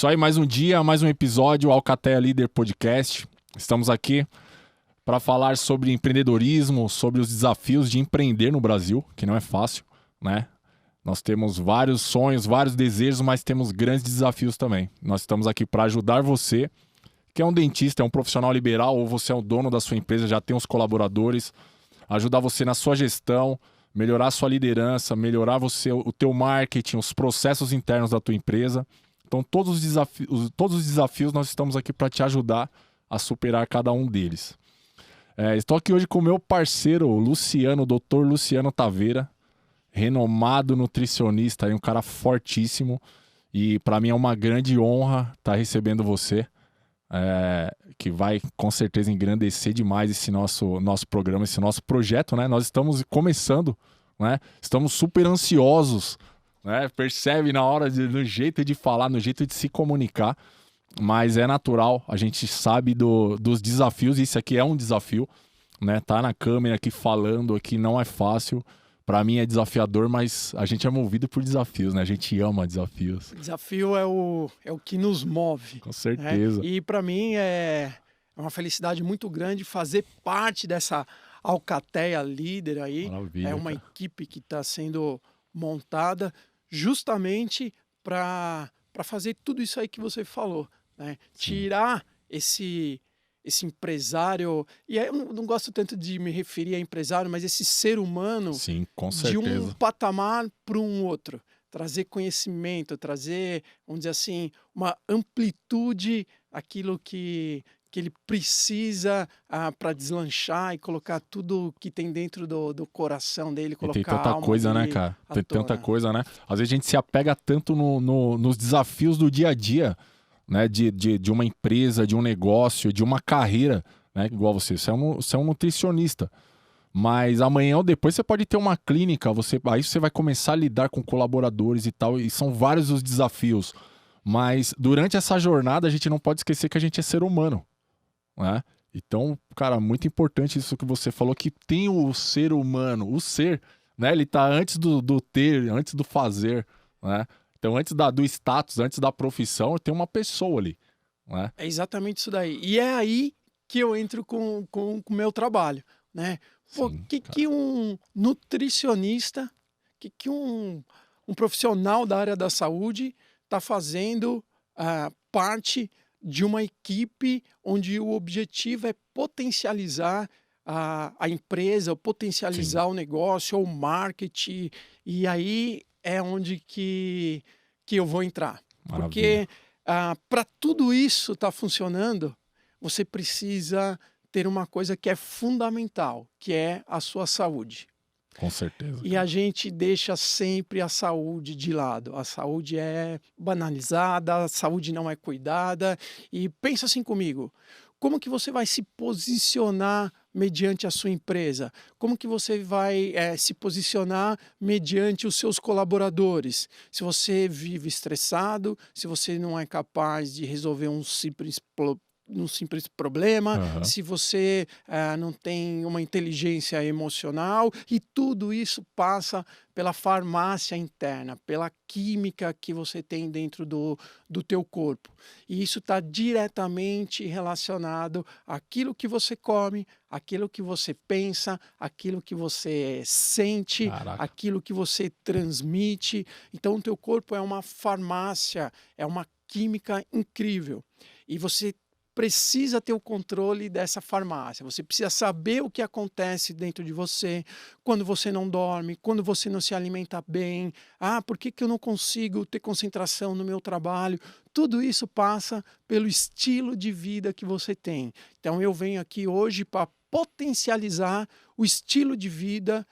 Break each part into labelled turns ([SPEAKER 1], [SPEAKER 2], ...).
[SPEAKER 1] Isso aí, mais um dia, mais um episódio Alcateia Líder Podcast. Estamos aqui para falar sobre empreendedorismo, sobre os desafios de empreender no Brasil, que não é fácil, né? Nós temos vários sonhos, vários desejos, mas temos grandes desafios também. Nós estamos aqui para ajudar você, que é um dentista, é um profissional liberal, ou você é o dono da sua empresa, já tem os colaboradores, ajudar você na sua gestão, melhorar a sua liderança, melhorar o teu marketing, os processos internos da tua empresa. Então, todos os desafios nós estamos aqui para te ajudar a superar cada um deles. Estou aqui hoje com o meu parceiro Luciano, Dr. Luciano Taveira, renomado nutricionista, um cara fortíssimo. E para mim é uma grande honra estar recebendo você, que vai com certeza engrandecer demais esse nosso programa, esse nosso projeto, né? Nós estamos começando, né? Estamos super ansiosos, né? Percebe na hora, no jeito de falar, no jeito de se comunicar, mas é natural, a gente sabe dos desafios, e isso aqui é um desafio, né? Tá na câmera aqui falando aqui não é fácil. Para mim é desafiador, mas a gente é movido por desafios, né? A gente ama desafios.
[SPEAKER 2] O desafio é o que nos move.
[SPEAKER 1] Com certeza.
[SPEAKER 2] Né? E para mim é uma felicidade muito grande fazer parte dessa Alcateia Líder aí.
[SPEAKER 1] Maravilha,
[SPEAKER 2] é uma
[SPEAKER 1] cara.
[SPEAKER 2] equipe que está sendo montada justamente para fazer tudo isso aí que você falou. Né? Tirar esse empresário, e aí eu não gosto tanto de me referir a empresário, mas esse ser humano.
[SPEAKER 1] Sim, com
[SPEAKER 2] De
[SPEAKER 1] certeza.
[SPEAKER 2] um patamar para um outro. Trazer conhecimento, trazer, vamos dizer assim, uma amplitude, aquilo que ele precisa para deslanchar e colocar tudo que tem dentro do coração dele,
[SPEAKER 1] E
[SPEAKER 2] colocar
[SPEAKER 1] tem
[SPEAKER 2] a
[SPEAKER 1] tanta
[SPEAKER 2] alma
[SPEAKER 1] coisa, né,
[SPEAKER 2] dele
[SPEAKER 1] cara?
[SPEAKER 2] à
[SPEAKER 1] Tem tanta
[SPEAKER 2] tona.
[SPEAKER 1] coisa, né? Às vezes a gente se apega tanto nos desafios do dia a dia, né? De uma empresa, de um negócio, de uma carreira, né? Igual você é um nutricionista. Mas amanhã ou depois você pode ter uma clínica, aí você vai começar a lidar com colaboradores e tal, e são vários os desafios. Mas durante essa jornada a gente não pode esquecer que a gente é ser humano, né? Então, cara, muito importante isso que você falou, que tem o ser humano, o ser, né? Ele tá antes do ter, antes do fazer, né? Então, antes do status, antes da profissão, tem uma pessoa ali, né?
[SPEAKER 2] É exatamente isso daí. E é aí que eu entro com o meu trabalho, né? Pô,
[SPEAKER 1] Sim,
[SPEAKER 2] que um nutricionista, que um profissional da área da saúde está fazendo parte de uma equipe onde o objetivo é potencializar a empresa, potencializar o negócio, o marketing, e aí é onde que eu vou entrar.
[SPEAKER 1] maravilha.
[SPEAKER 2] Porque para tudo isso estar funcionando, você precisa ter uma coisa que é fundamental, que é a sua saúde.
[SPEAKER 1] Com certeza.
[SPEAKER 2] E a gente deixa sempre a saúde de lado. A saúde é banalizada, a saúde não é cuidada. E pensa assim comigo, como que você vai se posicionar mediante a sua empresa? Como que você vai se posicionar mediante os seus colaboradores? Se você vive estressado, se você não é capaz de resolver um simples problema,
[SPEAKER 1] Aham.
[SPEAKER 2] se você não tem uma inteligência emocional, e tudo isso passa pela farmácia interna, pela química que você tem dentro do teu corpo. E isso está diretamente relacionado àquilo que você come, àquilo que você pensa, àquilo que você sente,
[SPEAKER 1] Caraca.
[SPEAKER 2] aquilo que você transmite. Então, o teu corpo é uma farmácia, é uma química incrível. E você precisa ter o controle dessa farmácia, você precisa saber o que acontece dentro de você, quando você não dorme, quando você não se alimenta bem, por que eu não consigo ter concentração no meu trabalho? Tudo isso passa pelo estilo de vida que você tem. Então eu venho aqui hoje para potencializar o estilo de vida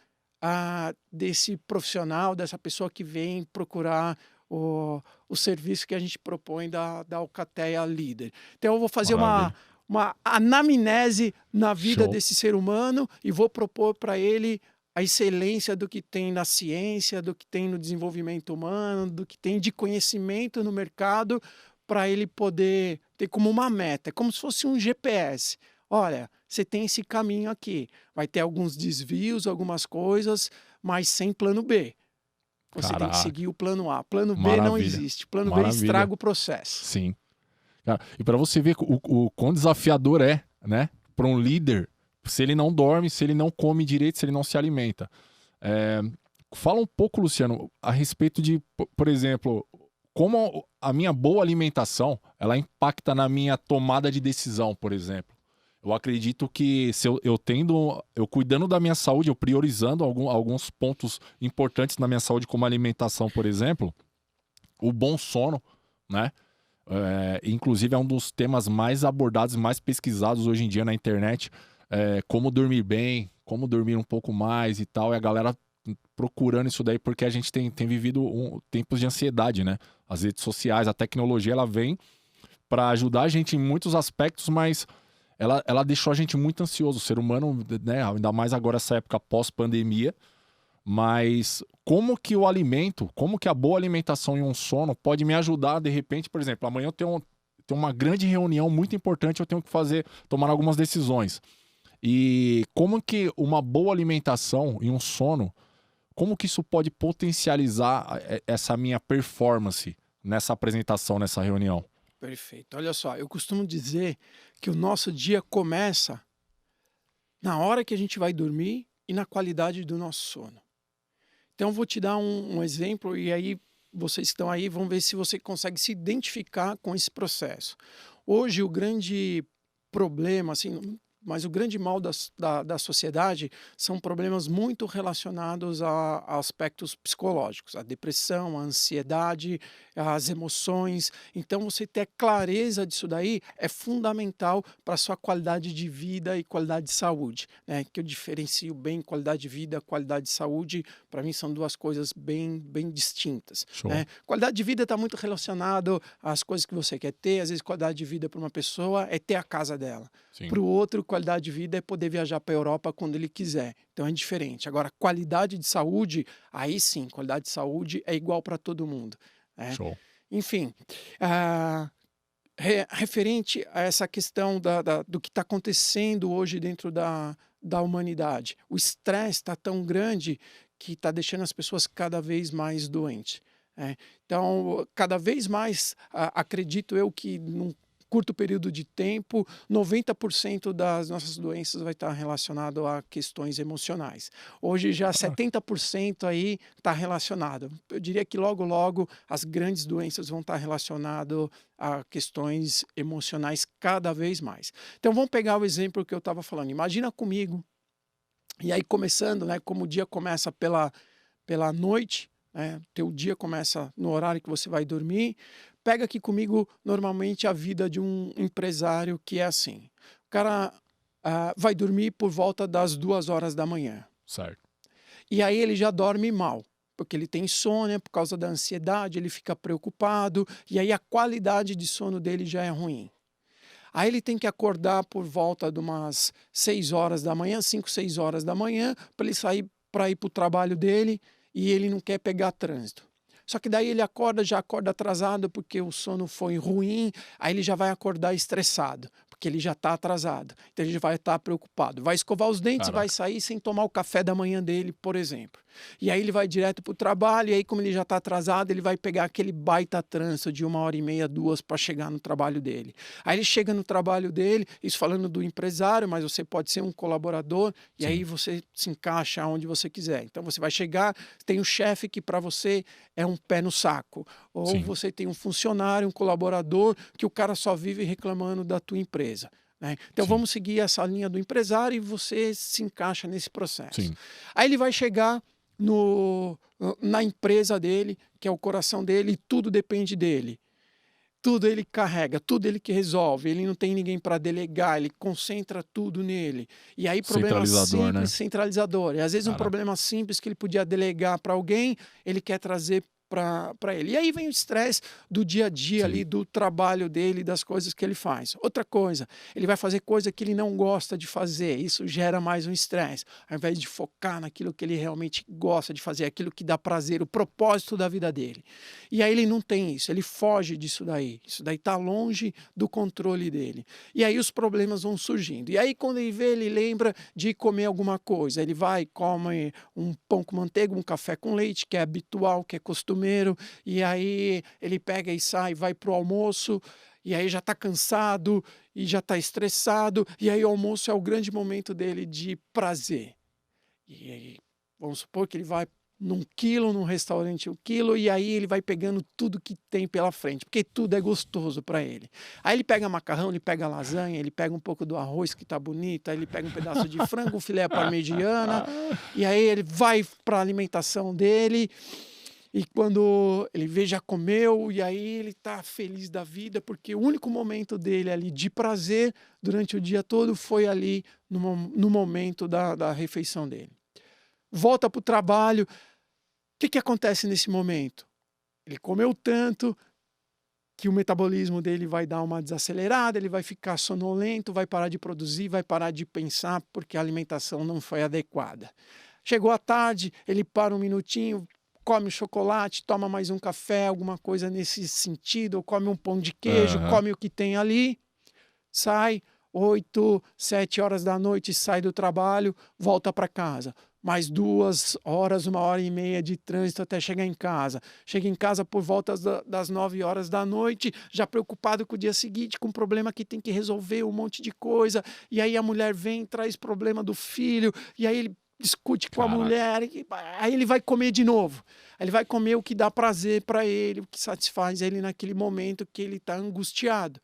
[SPEAKER 2] desse profissional, dessa pessoa que vem procurar o serviço que a gente propõe da Alcateia Líder. Então eu vou fazer
[SPEAKER 1] Maravilha.
[SPEAKER 2] uma anamnese na vida
[SPEAKER 1] Show.
[SPEAKER 2] desse ser humano e vou propor para ele a excelência do que tem na ciência, do que tem no desenvolvimento humano, do que tem de conhecimento no mercado, para ele poder ter como uma meta, é como se fosse um GPS. Olha, você tem esse caminho aqui, vai ter alguns desvios, algumas coisas, mas sem plano B. Você tem que
[SPEAKER 1] Caraca.
[SPEAKER 2] seguir o plano A. Plano B não
[SPEAKER 1] Maravilha.
[SPEAKER 2] existe. Plano B
[SPEAKER 1] Maravilha.
[SPEAKER 2] estraga o processo.
[SPEAKER 1] Sim. Cara, e para você ver o quão desafiador é, né? Para um líder, se ele não dorme, se ele não come direito, se ele não se alimenta. Fala um pouco, Luciano, a respeito de, por exemplo, como a minha boa alimentação, ela impacta na minha tomada de decisão, por exemplo. Eu acredito que se eu cuidando da minha saúde, eu priorizando alguns pontos importantes na minha saúde, como alimentação, por exemplo, o bom sono, né? Inclusive é um dos temas mais abordados, mais pesquisados hoje em dia na internet, como dormir bem, como dormir um pouco mais e tal, e a galera procurando isso daí porque a gente tem vivido tempos de ansiedade, né? As redes sociais, a tecnologia, ela vem para ajudar a gente em muitos aspectos, mas ela deixou a gente muito ansioso, o ser humano, né? Ainda mais agora essa época pós-pandemia. Mas como que o alimento, como que a boa alimentação e um sono pode me ajudar, de repente, por exemplo, amanhã eu tenho uma grande reunião muito importante, eu tenho que tomar algumas decisões. E como que uma boa alimentação e um sono, como que isso pode potencializar essa minha performance nessa apresentação, nessa reunião?
[SPEAKER 2] Perfeito. Olha só, eu costumo dizer que o nosso dia começa na hora que a gente vai dormir e na qualidade do nosso sono. Então, eu vou te dar um exemplo e aí vocês que estão aí vão ver se você consegue se identificar com esse processo. Hoje, o grande problema, assim, mas o grande mal da sociedade são problemas muito relacionados a aspectos psicológicos, a depressão, a ansiedade, as emoções. Então, você ter clareza disso daí é fundamental para a sua qualidade de vida e qualidade de saúde, né? Que eu diferencio bem qualidade de vida, qualidade de saúde, para mim são duas coisas bem distintas. Né? Qualidade de vida está muito relacionado às coisas que você quer ter. Às vezes, qualidade de vida para uma pessoa é ter a casa dela. Para o outro, qualidade de vida é poder viajar para a Europa quando ele quiser. Então é diferente. Agora, qualidade de saúde, aí sim, qualidade de saúde é igual para todo mundo. Né?
[SPEAKER 1] Show.
[SPEAKER 2] Enfim, referente a essa questão do que está acontecendo hoje dentro da humanidade, o estresse está tão grande que está deixando as pessoas cada vez mais doentes. Então, cada vez mais, acredito eu que num curto período de tempo, 90% das nossas doenças vai estar relacionado a questões emocionais. Hoje já 70% aí está relacionado. Eu diria que logo as grandes doenças vão estar relacionadas a questões emocionais cada vez mais. Então vamos pegar o exemplo que eu estava falando. Imagina comigo, e aí começando, né, como o dia começa pela noite, né, teu dia começa no horário que você vai dormir. Pega aqui comigo, normalmente, a vida de um empresário que é assim. O cara vai dormir por volta das 2 horas da manhã.
[SPEAKER 1] Certo.
[SPEAKER 2] E aí ele já dorme mal, porque ele tem insônia, por causa da ansiedade, ele fica preocupado, e aí a qualidade de sono dele já é ruim. Aí ele tem que acordar por volta de umas 6 horas da manhã, 5, 6 horas da manhã, para ele sair para ir para o trabalho dele, e ele não quer pegar trânsito. Só que daí ele já acorda atrasado porque o sono foi ruim, aí ele já vai acordar estressado, porque ele já está atrasado. Então ele já vai estar preocupado. Vai escovar os dentes, vai sair sem tomar o café da manhã dele, por exemplo. E aí ele vai direto para o trabalho, e aí como ele já está atrasado, ele vai pegar aquele baita trânsito de 1h30, 2 para chegar no trabalho dele. Aí ele chega no trabalho dele, isso falando do empresário, mas você pode ser um colaborador, e aí você se encaixa onde você quiser. Então você vai chegar, tem um chefe que para você é um pé no saco. Ou você tem um funcionário, um colaborador, que o cara só vive reclamando da tua empresa. Né? Então vamos seguir essa linha do empresário e você se encaixa nesse processo. Aí ele vai chegar na empresa dele, que é o coração dele, e tudo depende dele. Tudo ele carrega, tudo ele que resolve. Ele não tem ninguém para delegar, ele concentra tudo nele. E aí problema
[SPEAKER 1] Centralizador,
[SPEAKER 2] simples,
[SPEAKER 1] né?
[SPEAKER 2] centralizador. E às vezes um problema simples que ele podia delegar para alguém, ele quer trazer para ele. E aí vem o estresse do dia a dia ali, do trabalho dele, das coisas que ele faz. Outra coisa, ele vai fazer coisa que ele não gosta de fazer, isso gera mais um estresse. Ao invés de focar naquilo que ele realmente gosta de fazer, aquilo que dá prazer, o propósito da vida dele. E aí ele não tem isso, ele foge disso daí. Isso daí está longe do controle dele. E aí os problemas vão surgindo. E aí quando ele vê, ele lembra de comer alguma coisa. Ele vai, come um pão com manteiga, um café com leite, que é habitual, que é costumeiro, e aí ele pega e sai, vai para o almoço, e aí já está cansado, e já está estressado, e aí o almoço é o grande momento dele de prazer. E aí, vamos supor que ele vai num restaurante 1 quilo, e aí ele vai pegando tudo que tem pela frente, porque tudo é gostoso para ele. Aí ele pega macarrão, ele pega lasanha, ele pega um pouco do arroz que tá bonito, aí ele pega um pedaço de frango, um filé parmegiana, e aí ele vai para a alimentação dele, e quando ele vê, já comeu, e aí ele tá feliz da vida, porque o único momento dele ali de prazer durante o dia todo foi ali no momento da refeição dele. Volta para o trabalho. O que acontece nesse momento? Ele comeu tanto que o metabolismo dele vai dar uma desacelerada, ele vai ficar sonolento, vai parar de produzir, vai parar de pensar porque a alimentação não foi adequada. Chegou à tarde, ele para um minutinho, come o chocolate, toma mais um café, alguma coisa nesse sentido, ou come um pão de queijo, come o que tem ali, sai 8, 7 horas da noite, sai do trabalho, volta para casa. Mais 2 horas, 1h30 de trânsito até chegar em casa. Chega em casa por volta das 9 horas da noite, já preocupado com o dia seguinte, com o problema que tem que resolver, um monte de coisa. E aí a mulher vem, traz problema do filho, e aí ele discute com a mulher, aí ele vai comer de novo. Aí ele vai comer o que dá prazer para ele, o que satisfaz ele naquele momento que ele está angustiado.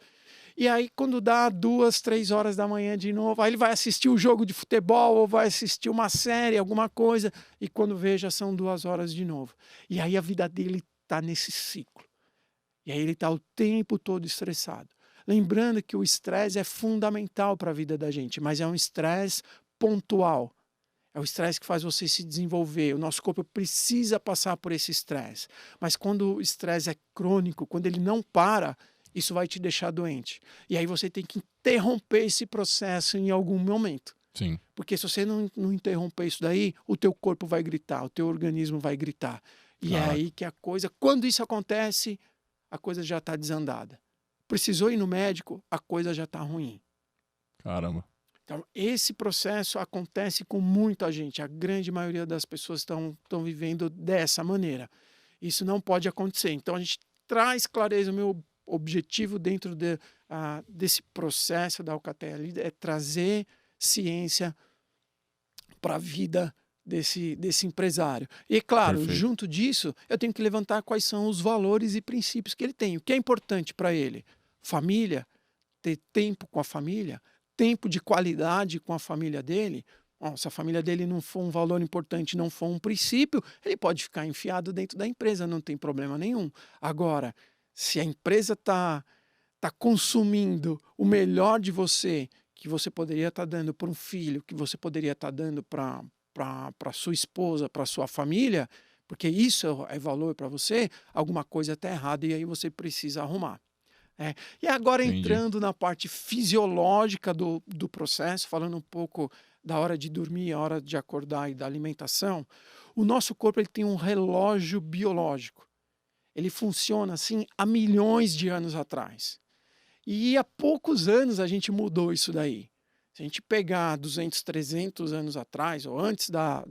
[SPEAKER 2] E aí, quando dá 2, 3 horas da manhã de novo, aí ele vai assistir o jogo de futebol ou vai assistir uma série, alguma coisa, e quando veja, são 2 horas de novo. E aí a vida dele está nesse ciclo. E aí ele está o tempo todo estressado. Lembrando que o estresse é fundamental para a vida da gente, mas é um estresse pontual. É o estresse que faz você se desenvolver. O nosso corpo precisa passar por esse estresse. Mas quando o estresse é crônico, quando ele não para, isso vai te deixar doente. E aí você tem que interromper esse processo em algum momento.
[SPEAKER 1] Sim.
[SPEAKER 2] Porque se você não interromper isso daí, o teu corpo vai gritar, o teu organismo vai gritar. E é aí que a coisa, quando isso acontece, a coisa já está desandada. Precisou ir no médico, a coisa já está ruim.
[SPEAKER 1] Caramba.
[SPEAKER 2] Então, esse processo acontece com muita gente. A grande maioria das pessoas estão vivendo dessa maneira. Isso não pode acontecer. Então, a gente traz clareza. O meu objetivo dentro desse processo da Alcatel é trazer ciência para a vida desse empresário. E, claro,
[SPEAKER 1] Perfeito.
[SPEAKER 2] junto disso, eu tenho que levantar quais são os valores e princípios que ele tem. O que é importante para ele? Família, ter tempo com a família, tempo de qualidade com a família dele. Se a família dele não for um valor importante, não for um princípio, ele pode ficar enfiado dentro da empresa, não tem problema nenhum. Agora, se a empresa está consumindo o melhor de você, que você poderia estar dando para um filho, que você poderia estar dando para sua esposa, para sua família, porque isso é valor para você, alguma coisa está errada e aí você precisa arrumar. E agora entrando na parte fisiológica do processo, falando um pouco da hora de dormir, a hora de acordar e da alimentação, o nosso corpo ele tem um relógio biológico. Ele funciona assim há milhões de anos atrás. E há poucos anos a gente mudou isso daí. Se a gente pegar 200, 300 anos atrás, ou antes da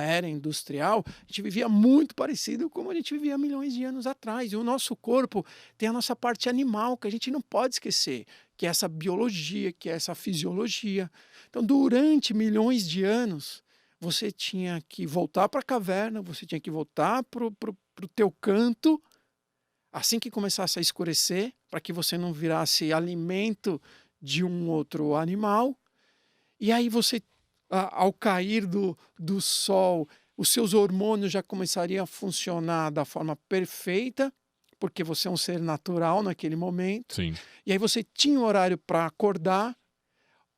[SPEAKER 2] era industrial, a gente vivia muito parecido como a gente vivia milhões de anos atrás. E o nosso corpo tem a nossa parte animal, que a gente não pode esquecer, que é essa biologia, que é essa fisiologia. Então, durante milhões de anos, você tinha que voltar para a caverna, você tinha que voltar para o teu canto, assim que começasse a escurecer, para que você não virasse alimento de um outro animal. E aí você, ao cair do sol, os seus hormônios já começariam a funcionar da forma perfeita, porque você é um ser natural naquele momento.
[SPEAKER 1] Sim.
[SPEAKER 2] E aí você tinha um horário para acordar,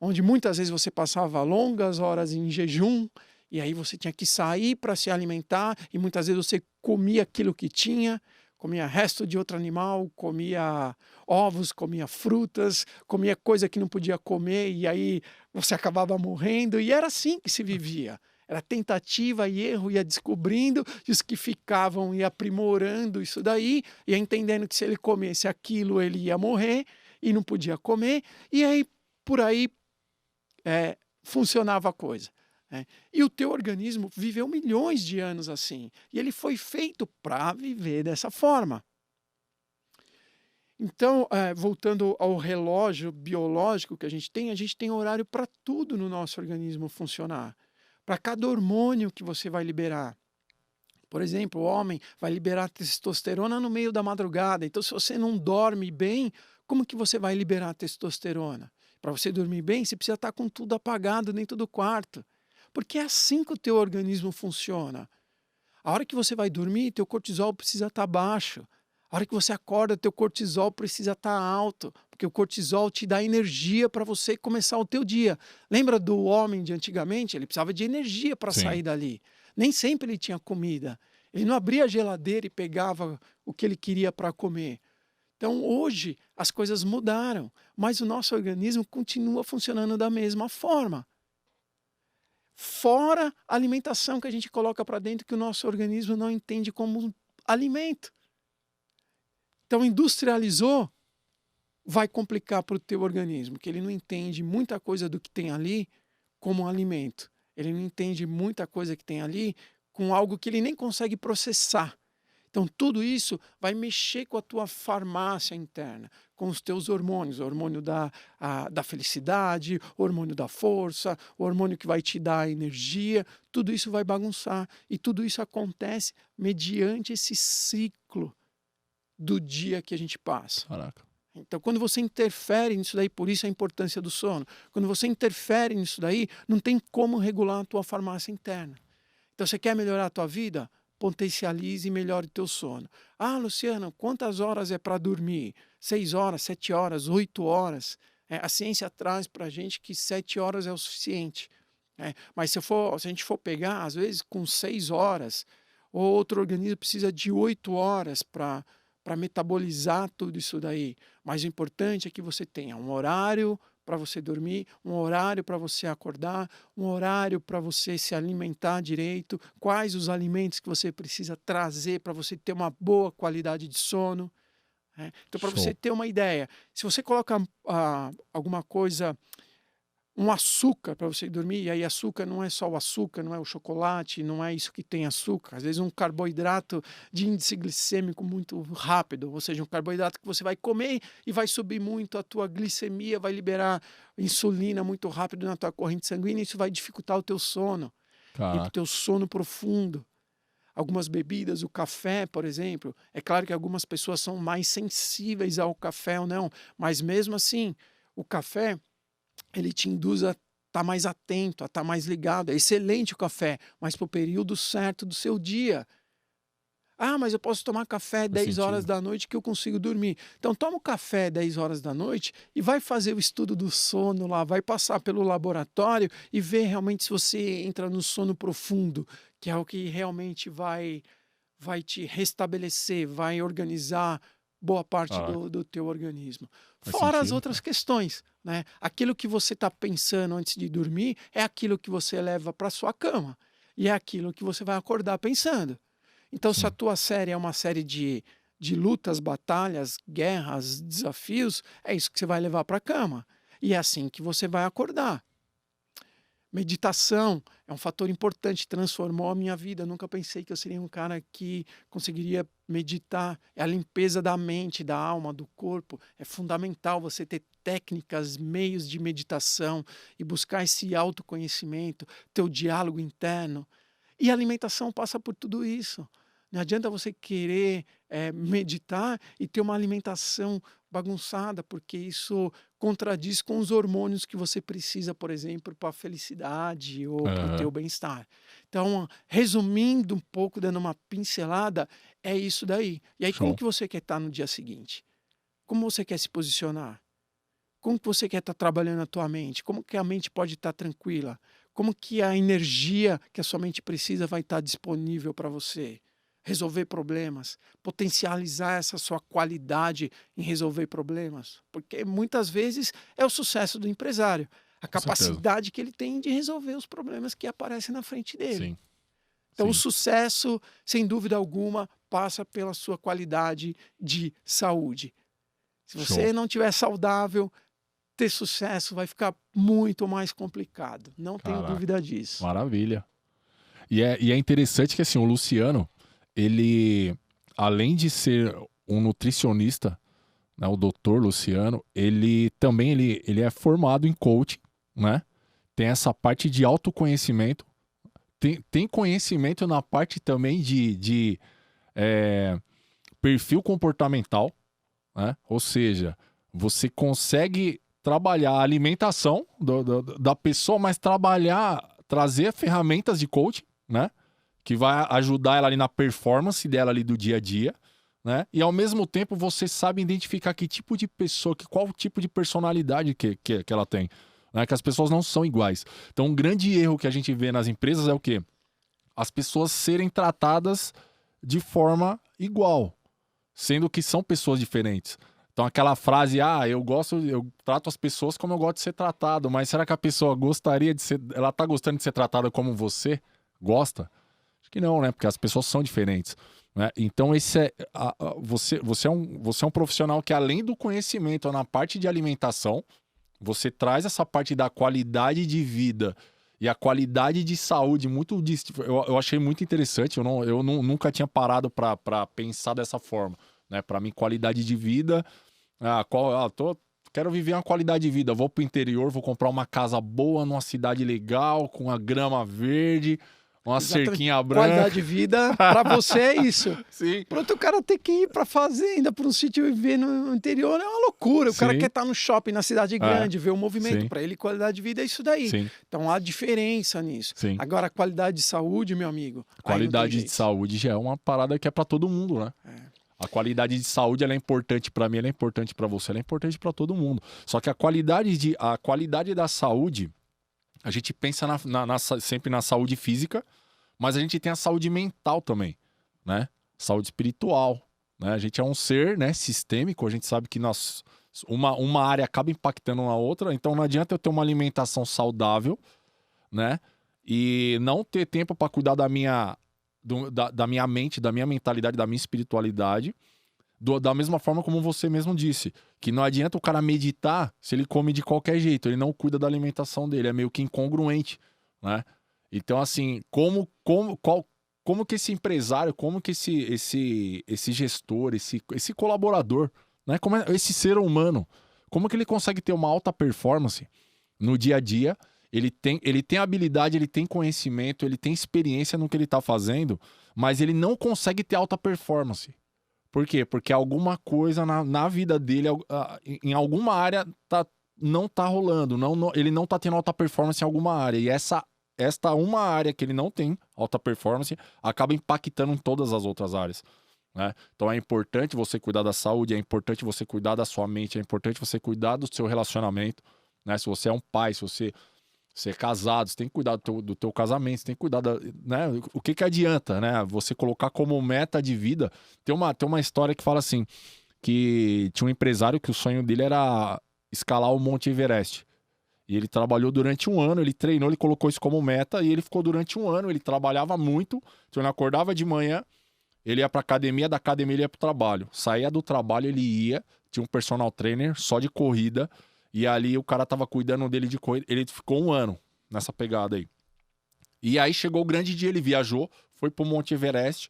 [SPEAKER 2] onde muitas vezes você passava longas horas em jejum, E aí você tinha que sair para se alimentar e muitas vezes você comia aquilo que tinha, comia resto de outro animal, comia ovos, comia frutas, comia coisa que não podia comer e aí você acabava morrendo e era assim que se vivia. Era tentativa e erro, ia descobrindo, e os que ficavam ia aprimorando isso daí, ia entendendo que se ele comesse aquilo ele ia morrer e não podia comer, e aí por aí funcionava a coisa. E o teu organismo viveu milhões de anos assim, e ele foi feito para viver dessa forma. Então, voltando ao relógio biológico que a gente tem horário para tudo no nosso organismo funcionar. Para cada hormônio que você vai liberar. Por exemplo, o homem vai liberar testosterona no meio da madrugada. Então, se você não dorme bem, como que você vai liberar testosterona? Para você dormir bem, você precisa estar com tudo apagado dentro do quarto. Porque é assim que o teu organismo funciona. A hora que você vai dormir, teu cortisol precisa estar baixo. A hora que você acorda, teu cortisol precisa estar alto, porque o cortisol te dá energia para você começar o teu dia. Lembra do homem de antigamente? Ele precisava de energia para sair dali. Nem sempre ele tinha comida. Ele não abria a geladeira e pegava o que ele queria para comer. Então hoje as coisas mudaram, mas o nosso organismo continua funcionando da mesma forma. Fora a alimentação que a gente coloca para dentro que o nosso organismo não entende como alimento. Então, industrializou, vai complicar para o teu organismo, que ele não entende muita coisa do que tem ali como alimento. Ele não entende muita coisa que tem ali com algo que ele nem consegue processar. Então, tudo isso vai mexer com a tua farmácia interna, com os teus hormônios, o hormônio da felicidade, o hormônio da força, o hormônio que vai te dar energia, tudo isso vai bagunçar. E tudo isso acontece mediante esse ciclo do dia que a gente passa.
[SPEAKER 1] Caraca.
[SPEAKER 2] Então, quando você interfere nisso daí, por isso a importância do sono, quando você interfere nisso daí, não tem como regular a tua farmácia interna. Então, você quer melhorar a tua vida? Potencialize e melhore o teu sono. Ah, Luciano, quantas horas é para dormir? 6 horas, 7 horas, 8 horas? A ciência traz para a gente que 7 horas é o suficiente. Mas se a gente for pegar, às vezes, com 6 horas, o outro organismo precisa de 8 horas para metabolizar tudo isso daí. Mas o importante é que você tenha um horário para você dormir, um horário para você acordar, um horário para você se alimentar direito, quais os alimentos que você precisa trazer para você ter uma boa qualidade de sono. Então, para você ter uma ideia, se você coloca alguma coisa, um açúcar para você dormir, e aí açúcar não é só o açúcar, não é o chocolate, não é isso que tem açúcar. Às vezes um carboidrato de índice glicêmico muito rápido, ou seja, um carboidrato que você vai comer e vai subir muito a tua glicemia, vai liberar insulina muito rápido na tua corrente sanguínea, e isso vai dificultar o teu sono, e o teu sono profundo. Algumas bebidas, o café, por exemplo, é claro que algumas pessoas são mais sensíveis ao café ou não, mas mesmo assim, o café ele te induz a estar mais atento, a estar mais ligado. É excelente o café, mas para o período certo do seu dia. Ah, mas eu posso tomar café 10 horas da noite que eu consigo dormir. Então toma o café 10 horas da noite e vai fazer o estudo do sono lá, vai passar pelo laboratório e ver realmente se você entra no sono profundo, que é o que realmente vai te restabelecer, vai organizar boa parte do teu organismo. Fora as outras questões, né? Aquilo que você está pensando antes de dormir é aquilo que você leva para sua cama e é aquilo que você vai acordar pensando. Então, se a tua série é uma série de lutas, batalhas, guerras, desafios, é isso que você vai levar para a cama. E é assim que você vai acordar. Meditação é um fator importante, transformou a minha vida. Eu nunca pensei que eu seria um cara que conseguiria meditar. É a limpeza da mente, da alma, do corpo. É fundamental você ter técnicas, meios de meditação e buscar esse autoconhecimento, teu diálogo interno. E a alimentação passa por tudo isso. Não adianta você querer meditar e ter uma alimentação bagunçada, porque isso contradiz com os hormônios que você precisa, por exemplo, para a felicidade ou para o teu bem-estar. Então, resumindo um pouco, dando uma pincelada, é isso daí. E aí, como que você quer estar no dia seguinte? Como você quer se posicionar? Como que você quer estar trabalhando a tua mente? Como que a mente pode estar tranquila? como que a energia que a sua mente precisa vai estar disponível para você? Resolver problemas, potencializar essa sua qualidade em resolver problemas. Porque muitas vezes é o sucesso do empresário, a
[SPEAKER 1] Com certeza.
[SPEAKER 2] capacidade que ele tem de resolver os problemas que aparecem na frente dele.
[SPEAKER 1] Sim,
[SPEAKER 2] Então, o
[SPEAKER 1] sim.
[SPEAKER 2] sucesso, sem dúvida alguma, passa pela sua qualidade de saúde. Se você
[SPEAKER 1] Show.
[SPEAKER 2] não tiver saudável, ter sucesso vai ficar muito mais complicado. Não tenho
[SPEAKER 1] Caraca.
[SPEAKER 2] dúvida disso.
[SPEAKER 1] Maravilha. E é interessante que assim, o Luciano, ele, além de ser um nutricionista, né, o doutor Luciano, ele também ele é formado em coaching, né? Tem essa parte de autoconhecimento, tem conhecimento na parte também de perfil comportamental, né? Ou seja, você consegue trabalhar a alimentação da pessoa, mas trazer ferramentas de coaching, né? Que vai ajudar ela ali na performance dela ali do dia a dia, né? E ao mesmo tempo você sabe identificar que tipo de pessoa, qual tipo de personalidade que ela tem, né? Que as pessoas não são iguais. Então, um grande erro que a gente vê nas empresas é o quê? As pessoas serem tratadas de forma igual, sendo que são pessoas diferentes. Então, aquela frase, eu trato as pessoas como eu gosto de ser tratado, mas será que a pessoa ela tá gostando de ser tratada como você gosta? Acho que não, né? Porque as pessoas são diferentes, né? Então, você é um profissional que, além do conhecimento na parte de alimentação, você traz essa parte da qualidade de vida e a qualidade de saúde muito eu achei muito interessante. Eu nunca tinha parado para pensar dessa forma, né? Para mim, qualidade de vida, quero viver uma qualidade de vida. Vou pro interior, vou comprar uma casa boa numa cidade legal, com a grama verde, uma
[SPEAKER 2] Exatamente.
[SPEAKER 1] cerquinha
[SPEAKER 2] Qualidade
[SPEAKER 1] branca.
[SPEAKER 2] de vida, para você é isso.
[SPEAKER 1] Sim.
[SPEAKER 2] Para outro cara ter que ir para fazenda, para um sítio e viver no interior é uma loucura. O cara
[SPEAKER 1] Sim.
[SPEAKER 2] quer estar no shopping na cidade grande, ver o movimento.
[SPEAKER 1] Sim.
[SPEAKER 2] Para ele, qualidade de vida é isso daí.
[SPEAKER 1] Sim.
[SPEAKER 2] Então há diferença nisso.
[SPEAKER 1] Sim.
[SPEAKER 2] Agora, a qualidade de saúde, meu amigo, aí não tem
[SPEAKER 1] Qualidade de
[SPEAKER 2] jeito.
[SPEAKER 1] saúde já é uma parada que é para todo mundo, né? A qualidade de saúde ela é importante para mim, ela é importante para você, ela é importante para todo mundo. Só que a qualidade da saúde, a gente pensa sempre na saúde física, mas a gente tem a saúde mental também, né? Saúde espiritual, né? A gente é um ser, né, sistêmico, a gente sabe que uma área acaba impactando na outra, então não adianta eu ter uma alimentação saudável, né? E não ter tempo para cuidar da minha mente, da minha mentalidade, da minha espiritualidade, da mesma forma como você mesmo disse, que não adianta o cara meditar se ele come de qualquer jeito, ele não cuida da alimentação dele, é meio que incongruente, né? Então, assim, como que esse empresário, como que esse gestor, esse colaborador, né? Como esse ser humano, como que ele consegue ter uma alta performance no dia a dia? Ele tem habilidade, ele tem conhecimento, ele tem experiência no que ele está fazendo, mas ele não consegue ter alta performance. Por quê? Porque alguma coisa na vida dele, em alguma área, não tá rolando. Ele não tá tendo alta performance em alguma área. E esta uma área que ele não tem alta performance acaba impactando em todas as outras áreas, né? Então é importante você cuidar da saúde, é importante você cuidar da sua mente, é importante você cuidar do seu relacionamento, né? Se você é um pai, se você é casado, você tem que cuidar do teu casamento, você tem que cuidar né? O que adianta, né? Você colocar como meta de vida. Tem uma história que fala assim, que tinha um empresário que o sonho dele era escalar o Monte Everest. E ele trabalhou durante um ano, ele treinou, ele colocou isso como meta e ele ficou durante um ano, ele trabalhava muito, então ele acordava de manhã, ele ia pra academia, da academia ele ia pro trabalho. Saía do trabalho, ele ia, tinha um personal trainer só de corrida, e ali o cara tava cuidando dele de corrida, ele ficou um ano nessa pegada aí. E aí chegou o grande dia, ele viajou, foi pro Monte Everest,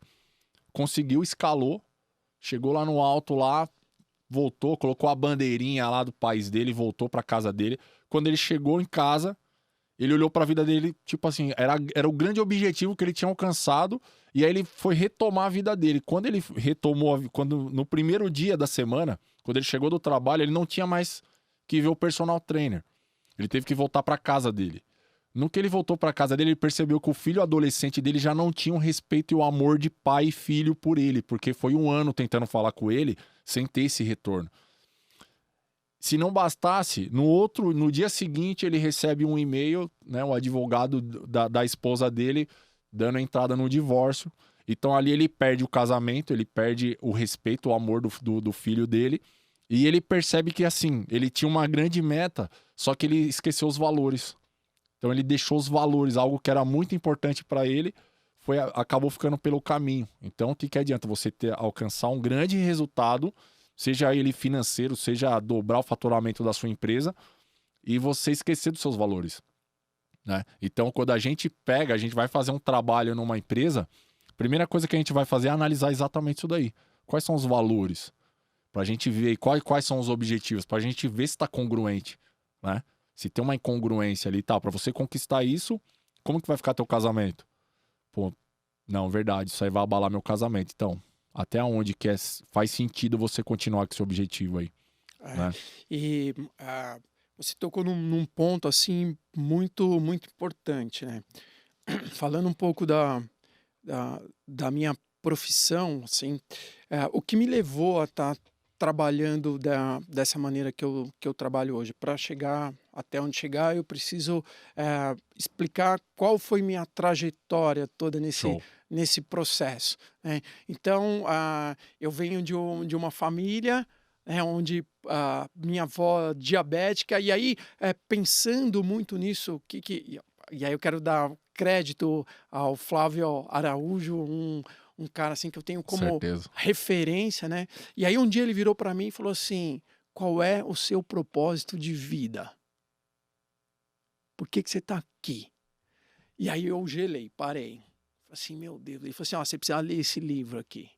[SPEAKER 1] conseguiu, escalou, chegou lá no alto lá, voltou, colocou a bandeirinha lá do país dele, voltou pra casa dele. Quando ele chegou em casa, ele olhou pra vida dele, tipo assim, era o grande objetivo que ele tinha alcançado, e aí ele foi retomar a vida dele. Quando ele retomou, no primeiro dia da semana, quando ele chegou do trabalho, ele não tinha mais que ver o personal trainer. Ele teve que voltar pra casa dele. No que ele voltou pra casa dele, ele percebeu que o filho adolescente dele já não tinha o respeito e o amor de pai e filho por ele, porque foi um ano tentando falar com ele sem ter esse retorno. Se não bastasse, no dia seguinte ele recebe um e-mail, né, o advogado da esposa dele dando entrada no divórcio. Então ali ele perde o casamento, ele perde o respeito, o amor do filho dele. E ele percebe que assim, ele tinha uma grande meta, só que ele esqueceu os valores. Então ele deixou os valores, algo que era muito importante para ele, acabou ficando pelo caminho. Então o que adianta você alcançar um grande resultado, seja ele financeiro, seja dobrar o faturamento da sua empresa, e você esquecer dos seus valores, né? Então, quando a gente vai fazer um trabalho numa empresa, a primeira coisa que a gente vai fazer é analisar exatamente isso daí. Quais são os valores? Para a gente ver quais são os objetivos, para a gente ver se está congruente, né? Se tem uma incongruência ali e tal, para você conquistar isso, como que vai ficar teu casamento? Pô, não, verdade, isso aí vai abalar meu casamento. Então, até onde faz sentido você continuar com esse objetivo aí, né?
[SPEAKER 2] E você tocou num ponto assim muito muito importante, né? Falando um pouco da minha profissão, assim, o que me levou a estar trabalhando dessa maneira que eu trabalho hoje. Para chegar até onde chegar, eu preciso explicar qual foi minha trajetória toda
[SPEAKER 1] Show.
[SPEAKER 2] nesse processo, né? Então, eu venho de uma família, onde minha avó diabética, e aí, pensando muito nisso, e aí eu quero dar crédito ao Flávio Araújo, um cara assim que eu tenho como
[SPEAKER 1] Certeza.
[SPEAKER 2] referência, né? E aí um dia ele virou para mim e falou assim: qual é o seu propósito de vida? Por que você está aqui? E aí eu gelei, parei. Falei assim, meu Deus. Ele falou assim, você precisa ler esse livro aqui.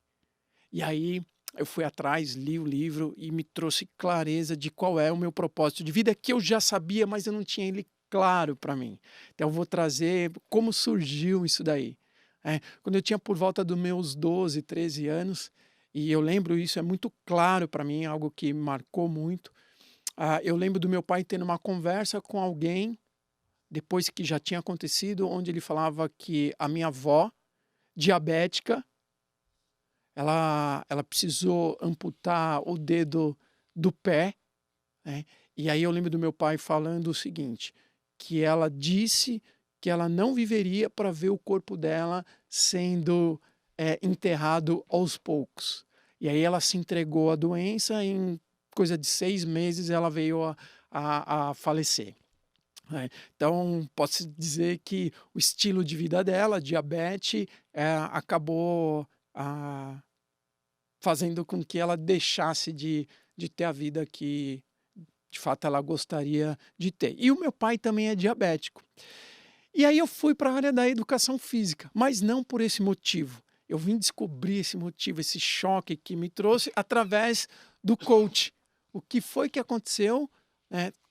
[SPEAKER 2] E aí eu fui atrás, li o livro e me trouxe clareza de qual é o meu propósito de vida, que eu já sabia, mas eu não tinha ele claro para mim. Então eu vou trazer como surgiu isso daí. Quando eu tinha por volta dos meus 12, 13 anos, e eu lembro isso, é muito claro para mim, algo que me marcou muito. Eu lembro do meu pai tendo uma conversa com alguém, depois que já tinha acontecido, onde ele falava que a minha avó, diabética, ela precisou amputar o dedo do pé, né? E aí eu lembro do meu pai falando o seguinte, que ela disse que ela não viveria para ver o corpo dela sendo enterrado aos poucos. E aí ela se entregou à doença e em coisa de 6 meses ela veio a falecer. Então, posso dizer que o estilo de vida dela, diabetes, acabou fazendo com que ela deixasse de ter a vida que, de fato, ela gostaria de ter. E o meu pai também é diabético. E aí eu fui para a área da educação física, mas não por esse motivo. Eu vim descobrir esse motivo, esse choque que me trouxe através do coach. O que foi que aconteceu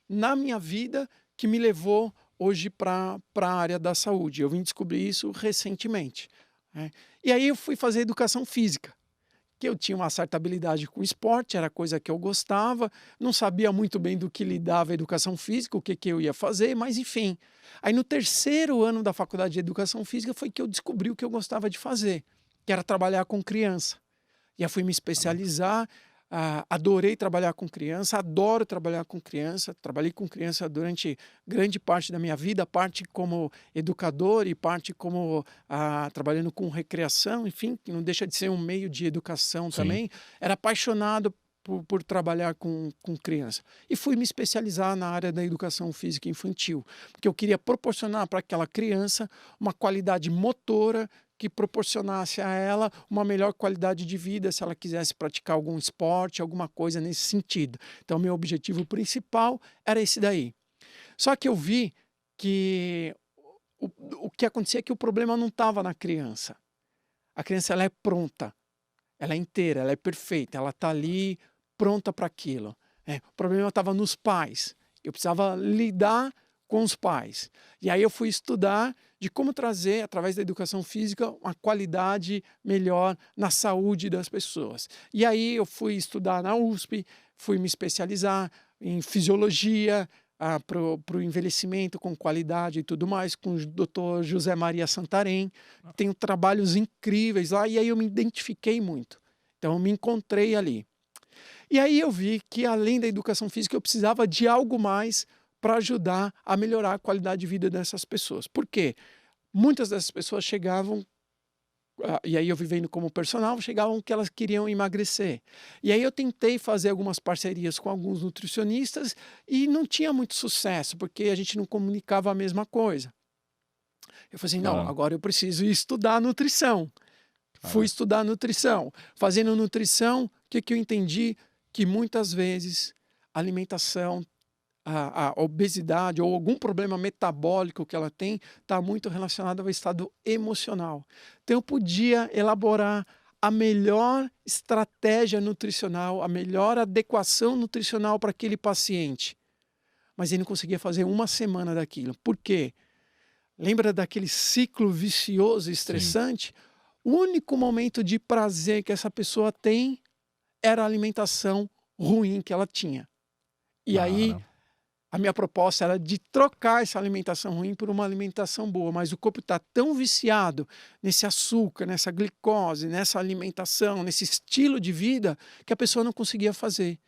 [SPEAKER 2] na minha vida que me levou hoje para a área da saúde. Eu vim descobrir isso recentemente. E aí eu fui fazer educação física, que eu tinha uma certa habilidade com esporte, era coisa que eu gostava, não sabia muito bem do que lidava a educação física, o que eu ia fazer, mas enfim. Aí no 3º ano da faculdade de educação física foi que eu descobri o que eu gostava de fazer, que era trabalhar com criança. E aí fui me especializar, adorei trabalhar com criança, adoro trabalhar com criança, trabalhei com criança durante grande parte da minha vida, parte como educador e parte como trabalhando com recreação, enfim, que não deixa de ser um meio de educação também. Era apaixonado por trabalhar com criança. E fui me especializar na área da educação física infantil, porque eu queria proporcionar para aquela criança uma qualidade motora que proporcionasse a ela uma melhor qualidade de vida se ela quisesse praticar algum esporte, alguma coisa nesse sentido. Então, meu objetivo principal era esse daí. Só que eu vi que o que acontecia é que o problema não estava na criança. A criança ela é pronta, ela é inteira, ela é perfeita, ela está ali pronta para aquilo. O problema estava nos pais. Eu precisava lidar com os pais. E aí eu fui estudar de como trazer, através da educação física, uma qualidade melhor na saúde das pessoas. E aí eu fui estudar na USP, fui me especializar em fisiologia, para o envelhecimento com qualidade e tudo mais, com o Dr. José Maria Santarém. Tenho trabalhos incríveis lá, e aí eu me identifiquei muito. Então eu me encontrei ali. E aí eu vi que, além da educação física, eu precisava de algo mais para ajudar a melhorar a qualidade de vida dessas pessoas. Por quê? Muitas dessas pessoas chegavam, e aí eu vivendo como personal, chegavam que elas queriam emagrecer. E aí eu tentei fazer algumas parcerias com alguns nutricionistas e não tinha muito sucesso, porque a gente não comunicava a mesma coisa. Eu falei assim, não,
[SPEAKER 1] Caramba.
[SPEAKER 2] agora eu preciso ir estudar nutrição. Fui
[SPEAKER 1] Caramba.
[SPEAKER 2] estudar nutrição. Fazendo nutrição, o que eu entendi? Que muitas vezes a alimentação, a obesidade ou algum problema metabólico que ela tem está muito relacionado ao estado emocional. Então eu podia elaborar a melhor estratégia nutricional, a melhor adequação nutricional para aquele paciente. Mas ele não conseguia fazer uma semana daquilo. Por quê? Lembra daquele ciclo vicioso e estressante? O único momento de prazer que essa pessoa tem era a alimentação ruim que ela tinha. E aí,
[SPEAKER 1] Caramba.
[SPEAKER 2] a minha proposta era de trocar essa alimentação ruim por uma alimentação boa, mas o corpo está tão viciado nesse açúcar, nessa glicose, nessa alimentação, nesse estilo de vida, que a pessoa não conseguia fazer.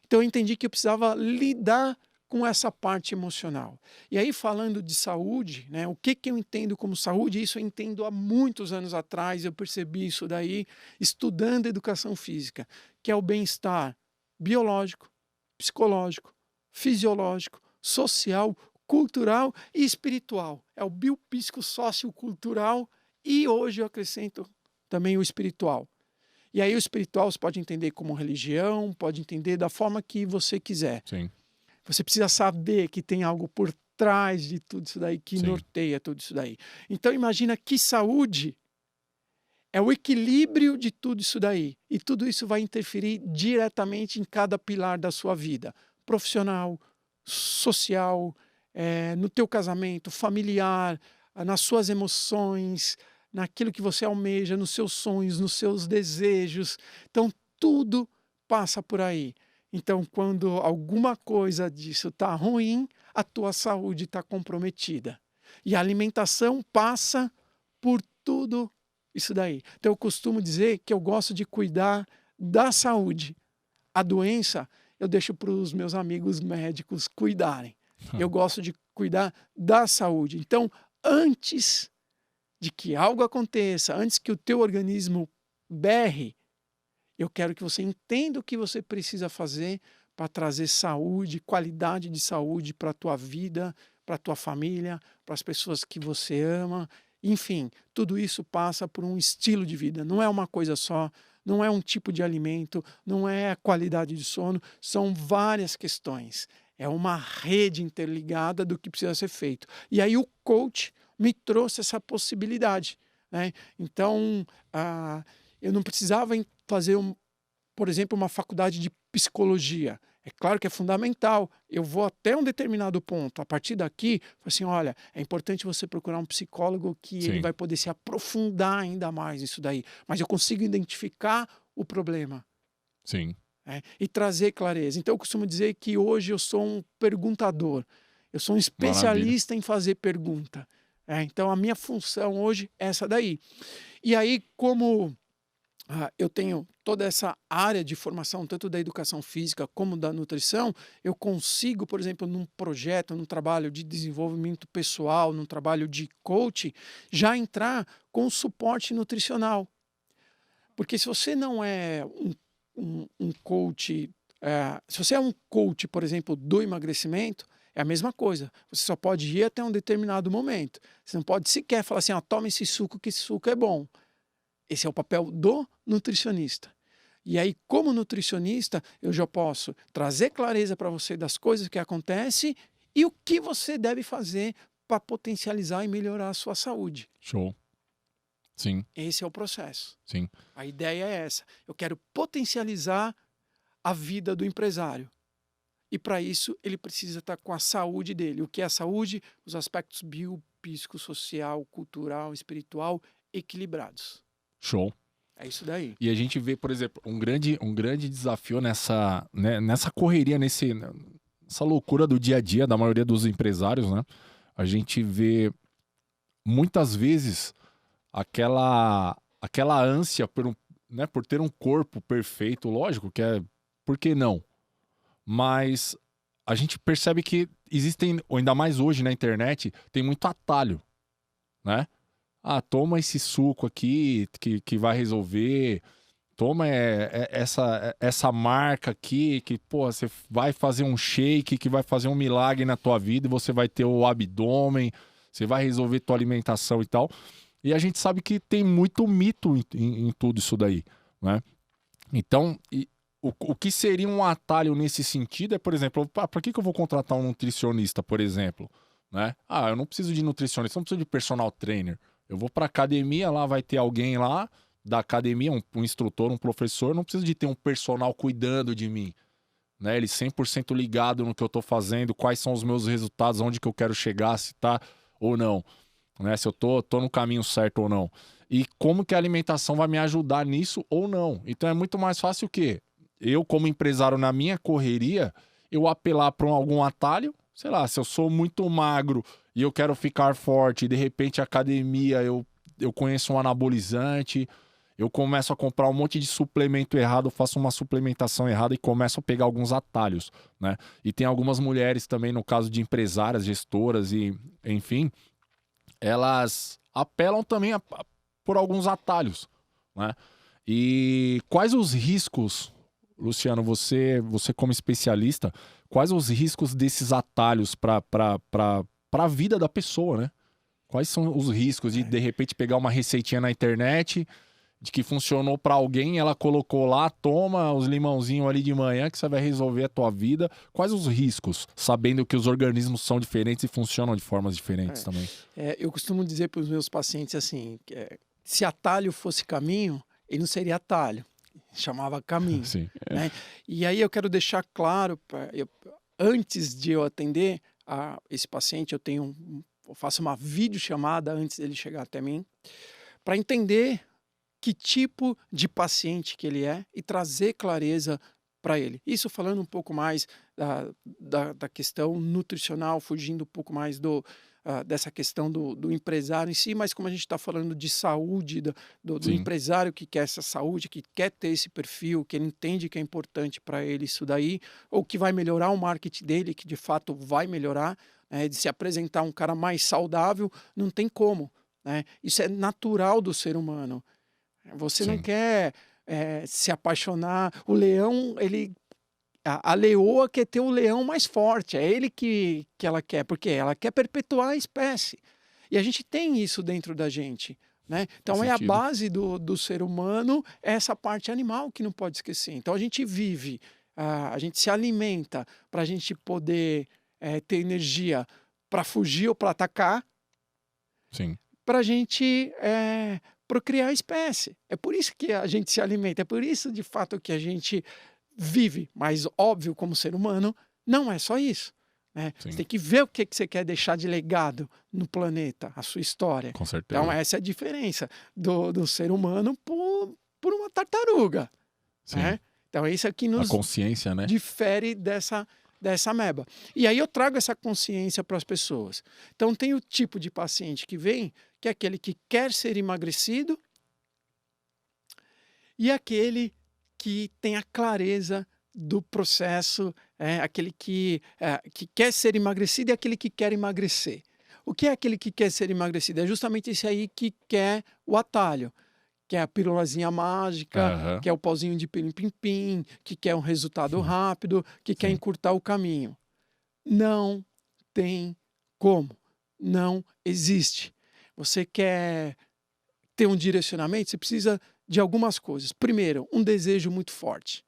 [SPEAKER 2] Então eu entendi que eu precisava lidar com essa parte emocional. E aí, falando de saúde, né, o que eu entendo como saúde? Isso eu entendo há muitos anos atrás, eu percebi isso daí, estudando educação física, que é o bem-estar biológico, psicológico, fisiológico, social, cultural e espiritual. É o biopsicossociocultural e hoje eu acrescento também o espiritual. E aí o espiritual você pode entender como religião, pode entender da forma que você quiser.
[SPEAKER 1] Sim.
[SPEAKER 2] Você precisa saber que tem algo por trás de tudo isso daí, que
[SPEAKER 1] Sim.
[SPEAKER 2] norteia tudo isso daí. Então imagina que saúde é o equilíbrio de tudo isso daí. E tudo isso vai interferir diretamente em cada pilar da sua vida. Profissional, social, no teu casamento, familiar, nas suas emoções, naquilo que você almeja, nos seus sonhos, nos seus desejos. Então tudo passa por aí. Então, quando alguma coisa disso está ruim, a tua saúde está comprometida. E a alimentação passa por tudo isso daí. Então, eu costumo dizer que eu gosto de cuidar da saúde. A doença, eu deixo para os meus amigos médicos cuidarem. Eu gosto de cuidar da saúde. Então, antes de que algo aconteça, antes que o teu organismo berre, eu quero que você entenda o que você precisa fazer para trazer saúde, qualidade de saúde para a tua vida, para a tua família, para as pessoas que você ama. Enfim, tudo isso passa por um estilo de vida. Não é uma coisa só, não é um tipo de alimento, não é a qualidade de sono, são várias questões. É uma rede interligada do que precisa ser feito. E aí o coach me trouxe essa possibilidade, né? Então, eu não precisava fazer, por exemplo, uma faculdade de psicologia. É claro que é fundamental, eu vou até um determinado ponto. A partir daqui, assim, olha, é importante você procurar um psicólogo que ele vai poder se aprofundar ainda mais nisso daí. Mas eu consigo identificar o problema.
[SPEAKER 1] Sim.
[SPEAKER 2] E trazer clareza. Então eu costumo dizer que hoje eu sou um perguntador. Eu sou um especialista em fazer pergunta. Então a minha função hoje é essa daí. E aí, como eu tenho toda essa área de formação, tanto da educação física como da nutrição, eu consigo, por exemplo, num projeto, num trabalho de desenvolvimento pessoal, num trabalho de coaching, já entrar com suporte nutricional. Porque se você não é um coach, se você é um coach, por exemplo, do emagrecimento, é a mesma coisa. Você só pode ir até um determinado momento. Você não pode sequer falar assim, toma esse suco que esse suco é bom. Esse é o papel do nutricionista. E aí, como nutricionista, eu já posso trazer clareza para você das coisas que acontecem e o que você deve fazer para potencializar e melhorar a sua saúde.
[SPEAKER 1] Show. Sim.
[SPEAKER 2] Esse é o processo.
[SPEAKER 1] Sim.
[SPEAKER 2] A ideia é essa. Eu quero potencializar a vida do empresário. E para isso, ele precisa estar com a saúde dele. O que é a saúde? Os aspectos biopsicossocial, cultural, espiritual equilibrados.
[SPEAKER 1] Show.
[SPEAKER 2] É isso daí.
[SPEAKER 1] E a gente vê, por exemplo, um grande desafio nessa correria, nessa loucura do dia a dia da maioria dos empresários, né? A gente vê muitas vezes aquela ânsia por ter um corpo perfeito, lógico que é por que não? Mas a gente percebe que existem, ou ainda mais hoje na internet, tem muito atalho, né? Ah, toma esse suco aqui que vai resolver. Toma essa marca aqui que, pô, você vai fazer um shake que vai fazer um milagre na tua vida e você vai ter o abdômen, você vai resolver tua alimentação e tal. E a gente sabe que tem muito mito em tudo isso daí, né? Então, o que seria um atalho nesse sentido é, por exemplo, para que eu vou contratar um nutricionista, por exemplo? Né? Ah, eu não preciso de nutricionista, eu não preciso de personal trainer. Eu vou para academia, lá vai ter alguém lá da academia, um instrutor, um professor, eu não preciso de ter um personal cuidando de mim. Né? Ele 100% ligado no que eu estou fazendo, quais são os meus resultados, onde que eu quero chegar, se tá ou não. Né? Se eu tô no caminho certo ou não. E como que a alimentação vai me ajudar nisso ou não. Então é muito mais fácil o quê? Eu, como empresário, na minha correria, eu apelar para algum atalho, sei lá, se eu sou muito magro e eu quero ficar forte, e de repente a academia, eu conheço um anabolizante, eu começo a comprar um monte de suplemento errado, faço uma suplementação errada e começo a pegar alguns atalhos, né? E tem algumas mulheres também, no caso de empresárias, gestoras e, enfim, elas apelam também por alguns atalhos, né? E quais os riscos, Luciano, você como especialista, quais os riscos desses atalhos para a vida da pessoa, né? Quais são os riscos de repente pegar uma receitinha na internet de que funcionou para alguém, ela colocou lá, toma os limãozinhos ali de manhã que você vai resolver a tua vida. Quais os riscos, sabendo que os organismos são diferentes e funcionam de formas diferentes também?
[SPEAKER 2] Eu costumo dizer para os meus pacientes assim, se atalho fosse caminho, ele não seria atalho, chamava caminho.
[SPEAKER 1] Sim.
[SPEAKER 2] Né? E aí eu quero deixar claro, antes de eu atender esse paciente, eu faço uma videochamada antes dele chegar até mim, para entender que tipo de paciente que ele é e trazer clareza para ele. Isso falando um pouco mais da questão nutricional, fugindo um pouco mais dessa questão do empresário em si, mas como a gente está falando de saúde, do empresário que quer essa saúde, que quer ter esse perfil, que ele entende que é importante para ele isso daí, ou que vai melhorar o marketing dele, que de fato vai melhorar, de se apresentar um cara mais saudável, não tem como. Né? Isso é natural do ser humano. Você não quer se apaixonar. O leão, a leoa quer ter o leão mais forte. É ele que ela quer, porque ela quer perpetuar a espécie. E a gente tem isso dentro da gente. Né? Então a base do ser humano é essa parte animal que não pode esquecer. Então a gente vive, a gente se alimenta para a gente poder ter energia para fugir ou para atacar.
[SPEAKER 1] Sim.
[SPEAKER 2] Para a gente procriar a espécie. É por isso que a gente se alimenta, é por isso, de fato, que a gente vive. Mas, óbvio, como ser humano, não é só isso. Né? Você tem que ver o que você quer deixar de legado no planeta, a sua história.
[SPEAKER 1] Com certeza.
[SPEAKER 2] Então, essa é a diferença do ser humano por uma tartaruga. Né? Então, isso é que nos
[SPEAKER 1] a consciência, né?
[SPEAKER 2] difere dessa ameba. E aí eu trago essa consciência para as pessoas. Então tem o tipo de paciente que vem, que é aquele que quer ser emagrecido e aquele que tem a clareza do processo, aquele que quer ser emagrecido e aquele que quer emagrecer. O que é aquele que quer ser emagrecido? É justamente esse aí que quer o atalho. Que é a pílulazinha mágica, que é o pauzinho de pilim-pim-pim, que quer um resultado rápido, que quer encurtar o caminho. Não tem como. Não existe. Você quer ter um direcionamento, você precisa de algumas coisas. Primeiro, um desejo muito forte.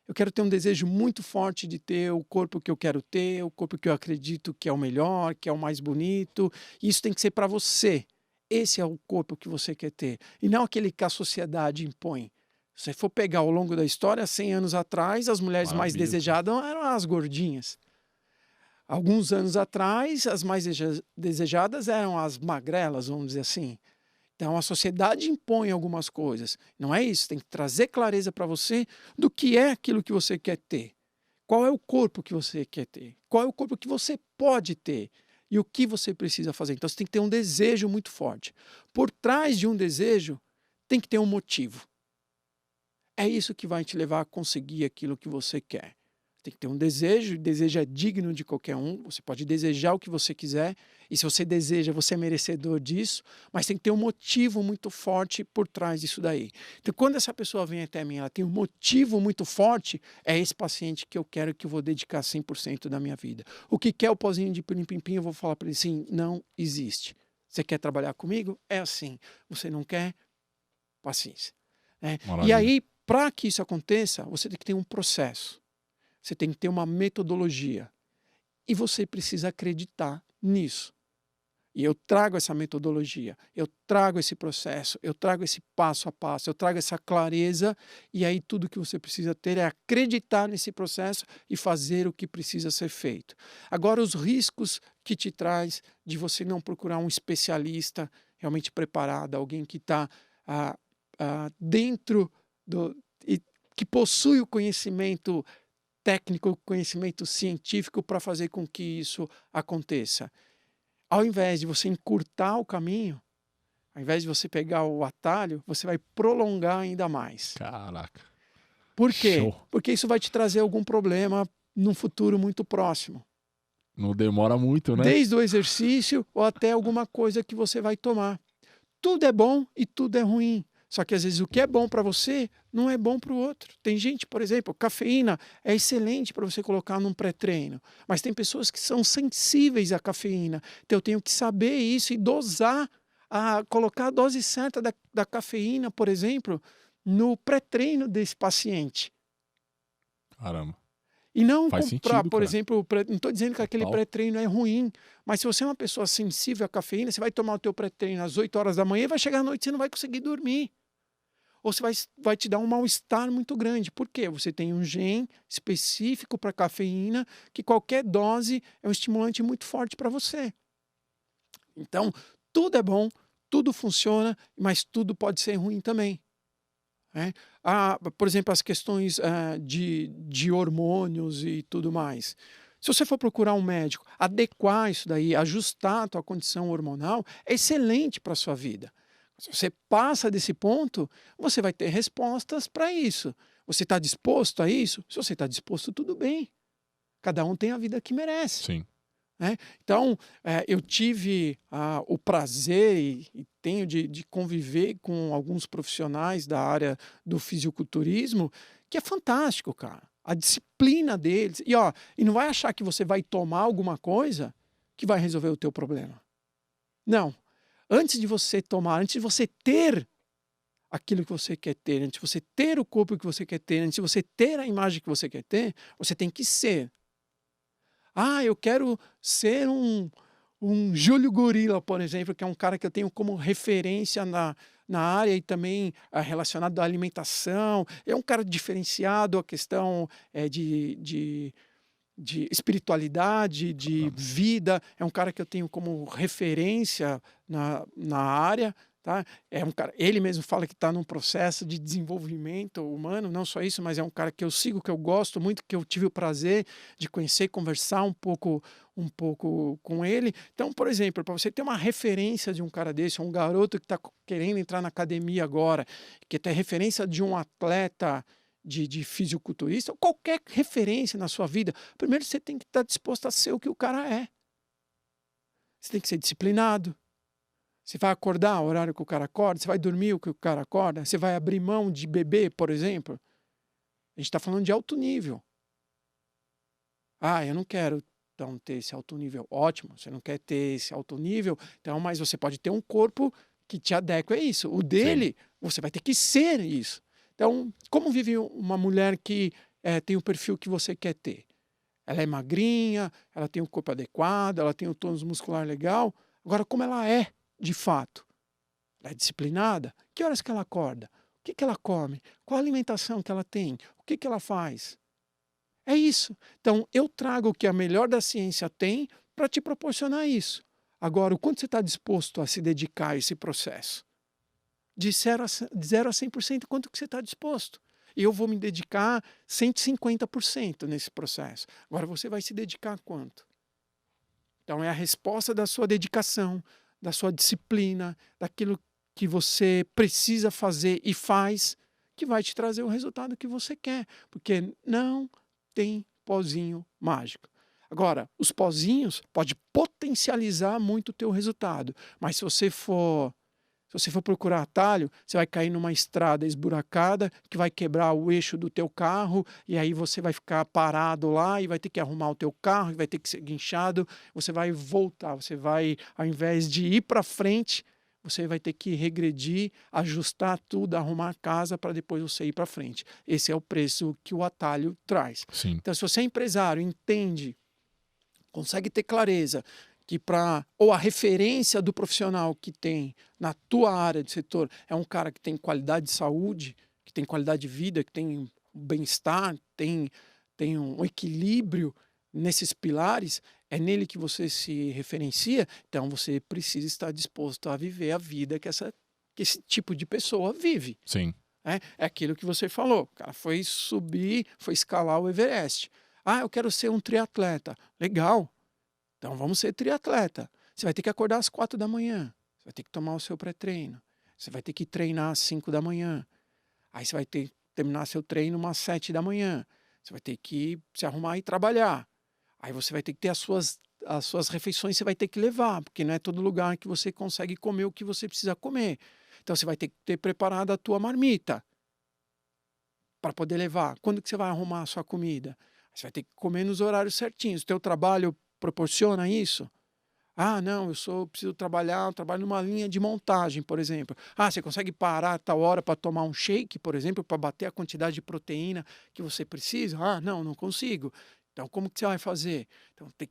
[SPEAKER 2] Eu quero ter um desejo muito forte de ter o corpo que eu quero ter, o corpo que eu acredito que é o melhor, que é o mais bonito. E isso tem que ser para você. Esse é o corpo que você quer ter. E não aquele que a sociedade impõe. Se você for pegar ao longo da história, 100 anos atrás, as mulheres mais desejadas eram as gordinhas. Alguns anos atrás, as mais desejadas eram as magrelas, vamos dizer assim. Então, a sociedade impõe algumas coisas. Não é isso. Tem que trazer clareza para você do que é aquilo que você quer ter. Qual é o corpo que você quer ter? Qual é o corpo que você pode ter? E o que você precisa fazer? Então, você tem que ter um desejo muito forte. Por trás de um desejo, tem que ter um motivo. É isso que vai te levar a conseguir aquilo que você quer. Tem que ter um desejo, e desejo é digno de qualquer um. Você pode desejar o que você quiser, e se você deseja, você é merecedor disso, mas tem que ter um motivo muito forte por trás disso daí. Então, quando essa pessoa vem até mim, ela tem um motivo muito forte, é esse paciente que eu quero, que eu vou dedicar 100% da minha vida. O que quer o pozinho de pilim-pim-pim, eu vou falar para ele assim, não existe. Você quer trabalhar comigo? É assim. Você não quer? Paciência. E
[SPEAKER 1] Maravilha.
[SPEAKER 2] aí, para que isso aconteça, você tem que ter um processo. Você tem que ter uma metodologia. E você precisa acreditar nisso. E eu trago essa metodologia, eu trago esse processo, eu trago esse passo a passo, eu trago essa clareza, e aí tudo que você precisa ter é acreditar nesse processo e fazer o que precisa ser feito. Agora, os riscos que te traz de você não procurar um especialista realmente preparado, alguém que está dentro e que possui o conhecimento técnico, conhecimento científico para fazer com que isso aconteça. Ao invés de você encurtar o caminho, ao invés de você pegar o atalho, você vai prolongar ainda mais.
[SPEAKER 1] Caraca.
[SPEAKER 2] Por quê?
[SPEAKER 1] Show.
[SPEAKER 2] Porque isso vai te trazer algum problema num futuro muito próximo.
[SPEAKER 1] Não demora muito, né?
[SPEAKER 2] Desde o exercício ou até alguma coisa que você vai tomar. Tudo é bom e tudo é ruim. Só que às vezes o que é bom para você não é bom para o outro. Tem gente, por exemplo, cafeína é excelente para você colocar num pré-treino, mas tem pessoas que são sensíveis à cafeína. Então eu tenho que saber isso e dosar, colocar a dose certa da cafeína, por exemplo, no pré-treino desse paciente.
[SPEAKER 1] Caramba.
[SPEAKER 2] E não
[SPEAKER 1] Faz
[SPEAKER 2] comprar,
[SPEAKER 1] sentido,
[SPEAKER 2] por
[SPEAKER 1] cara.
[SPEAKER 2] exemplo, não estou dizendo que aquele
[SPEAKER 1] Total.
[SPEAKER 2] pré-treino é ruim, mas se você é uma pessoa sensível à cafeína, você vai tomar o teu pré-treino às 8 horas da manhã e vai chegar à noite e você não vai conseguir dormir. Ou você vai te dar um mal-estar muito grande. Por quê? Você tem um gene específico para cafeína, que qualquer dose é um estimulante muito forte para você. Então, tudo é bom, tudo funciona, mas tudo pode ser ruim também. Por exemplo, as questões de hormônios e tudo mais. Se você for procurar um médico, adequar isso daí, ajustar a tua condição hormonal, é excelente para a sua vida. Se você passa desse ponto, você vai ter respostas para isso. Você está disposto a isso? Se você está disposto, tudo bem. Cada um tem a vida que merece.
[SPEAKER 1] Sim.
[SPEAKER 2] Então, eu tive o prazer e tenho de conviver com alguns profissionais da área do fisiculturismo, que é fantástico, cara. A disciplina deles. E não vai achar que você vai tomar alguma coisa que vai resolver o teu problema. Não. Antes de você tomar, antes de você ter aquilo que você quer ter, antes de você ter o corpo que você quer ter, antes de você ter a imagem que você quer ter, você tem que ser. Eu quero ser um Júlio Gorila, por exemplo, que é um cara que eu tenho como referência na área e também relacionado à alimentação. É um cara diferenciado, a questão de espiritualidade, de vida. É um cara que eu tenho como referência na área. Tá? É um cara, ele mesmo fala que está num processo de desenvolvimento humano, não só isso, mas é um cara que eu sigo, que eu gosto muito, que eu tive o prazer de conhecer, conversar um pouco com ele. Então, por exemplo, para você ter uma referência de um cara desse, um garoto que está querendo entrar na academia agora, que tem referência de um atleta de fisiculturista, qualquer referência na sua vida, primeiro você tem que estar disposto a ser o que o cara é. Você tem que ser disciplinado. Você vai acordar o horário que o cara acorda? Você vai dormir o que o cara acorda? Você vai abrir mão de beber, por exemplo? A gente está falando de alto nível. Eu não quero então ter esse alto nível. Ótimo, você não quer ter esse alto nível, então, mas você pode ter um corpo que te adequa a isso. O dele, você vai ter que ser isso. Então, como vive uma mulher que tem o perfil que você quer ter? Ela é magrinha, ela tem um corpo adequado, ela tem o tônus muscular legal. Agora, como ela é? De fato, ela é disciplinada? Que horas que ela acorda? O que ela come? Qual a alimentação que ela tem? O que ela faz? É isso. Então, eu trago o que a melhor da ciência tem para te proporcionar isso. Agora, o quanto você está disposto a se dedicar a esse processo? De 0 a 100%, quanto que você está disposto? Eu vou me dedicar 150% nesse processo. Agora, você vai se dedicar a quanto? Então, é a resposta da sua dedicação, da sua disciplina, daquilo que você precisa fazer e faz, que vai te trazer o resultado que você quer, porque não tem pozinho mágico. Agora, os pozinhos podem potencializar muito o teu resultado, mas se você for procurar atalho, você vai cair numa estrada esburacada que vai quebrar o eixo do teu carro e aí você vai ficar parado lá e vai ter que arrumar o teu carro, vai ter que ser guinchado, você vai voltar, você vai, ao invés de ir para frente, você vai ter que regredir, ajustar tudo, arrumar a casa para depois você ir para frente. Esse é o preço que o atalho traz.
[SPEAKER 1] Sim.
[SPEAKER 2] Então, se você é empresário, entende, consegue ter clareza que ou a referência do profissional que tem na tua área de setor é um cara que tem qualidade de saúde, que tem qualidade de vida, que tem bem-estar, tem um equilíbrio nesses pilares, é nele que você se referencia, então você precisa estar disposto a viver a vida que esse tipo de pessoa vive.
[SPEAKER 1] Sim.
[SPEAKER 2] É aquilo que você falou, o cara foi escalar o Everest. Ah, eu quero ser um triatleta. Legal. Então vamos ser triatleta. Você vai ter que acordar às 4 da manhã. Você vai ter que tomar o seu pré-treino. Você vai ter que treinar às 5 da manhã. Aí você vai ter que terminar seu treino umas 7 da manhã. Você vai ter que se arrumar e trabalhar. Aí você vai ter que ter as suas refeições, você vai ter que levar, porque não é todo lugar que você consegue comer o que você precisa comer. Então você vai ter que ter preparado a tua marmita para poder levar. Quando que você vai arrumar a sua comida? Você vai ter que comer nos horários certinhos. O teu trabalho proporciona isso? Ah, não, preciso trabalhar, eu trabalho numa linha de montagem, por exemplo. Ah, você consegue parar a tal hora para tomar um shake, por exemplo, para bater a quantidade de proteína que você precisa? Ah, não consigo. Então, como que você vai fazer? Então, tem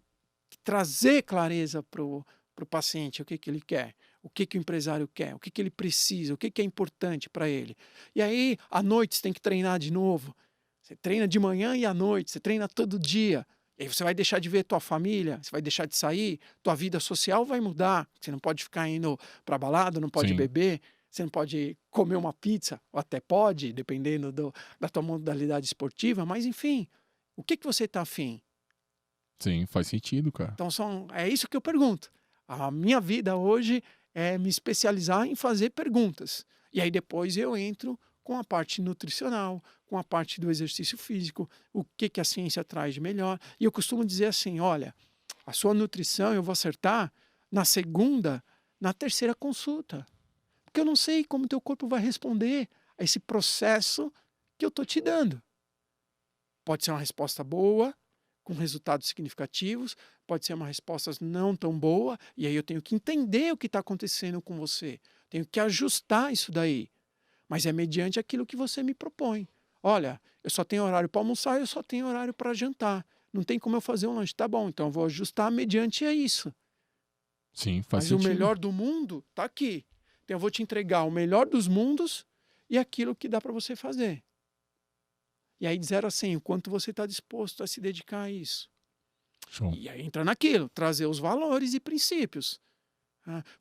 [SPEAKER 2] que trazer clareza para o paciente o que ele quer, o que o empresário quer, o que ele precisa, o que é importante para ele. E aí, à noite, você tem que treinar de novo. Você treina de manhã e à noite, você treina todo dia. E aí você vai deixar de ver tua família, você vai deixar de sair, tua vida social vai mudar. Você não pode ficar indo para balada, não pode
[SPEAKER 1] Sim.
[SPEAKER 2] beber, você não pode comer uma pizza, ou até pode, dependendo da tua modalidade esportiva, mas enfim, o que você está afim?
[SPEAKER 1] Sim, faz sentido, cara.
[SPEAKER 2] Então é isso que eu pergunto. A minha vida hoje é me especializar em fazer perguntas. E aí depois eu entro com a parte nutricional, com a parte do exercício físico, o que a ciência traz de melhor. E eu costumo dizer assim, olha, a sua nutrição eu vou acertar na segunda, na terceira consulta. Porque eu não sei como teu corpo vai responder a esse processo que eu estou te dando. Pode ser uma resposta boa, com resultados significativos, pode ser uma resposta não tão boa, e aí eu tenho que entender o que está acontecendo com você. Tenho que ajustar isso daí. Mas é mediante aquilo que você me propõe. Olha, eu só tenho horário para almoçar, eu só tenho horário para jantar. Não tem como eu fazer um lanche. Tá bom, então eu vou ajustar mediante a isso.
[SPEAKER 1] Sim, faz
[SPEAKER 2] Mas
[SPEAKER 1] sentido.
[SPEAKER 2] o melhor do mundo está aqui. Então eu vou te entregar o melhor dos mundos e aquilo que dá para você fazer. E aí de 0 a 100, o quanto você está disposto a se dedicar a isso.
[SPEAKER 1] Show.
[SPEAKER 2] E aí entra naquilo, trazer os valores e princípios.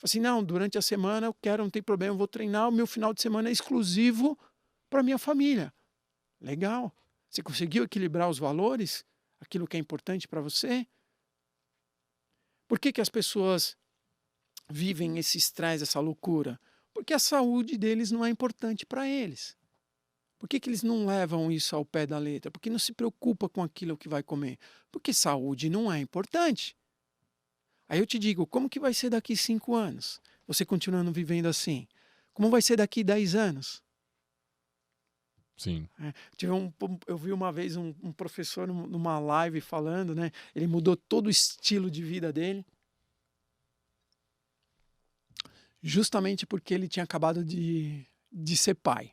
[SPEAKER 2] Assim, não, durante a semana eu quero, não tem problema, eu vou treinar, o meu final de semana é exclusivo para minha família. Legal. Você conseguiu equilibrar os valores? Aquilo que é importante para você? Por que as pessoas vivem esse estresse, essa loucura? Porque a saúde deles não é importante para eles. Por que eles não levam isso ao pé da letra? Porque não se preocupa com aquilo que vai comer. Porque saúde não é importante. Aí eu te digo, como que vai ser daqui 5 anos? Você continuando vivendo assim? Como vai ser daqui 10 anos?
[SPEAKER 1] Sim.
[SPEAKER 2] Eu vi uma vez um professor numa live falando, né? Ele mudou todo o estilo de vida dele. Justamente porque ele tinha acabado de ser pai.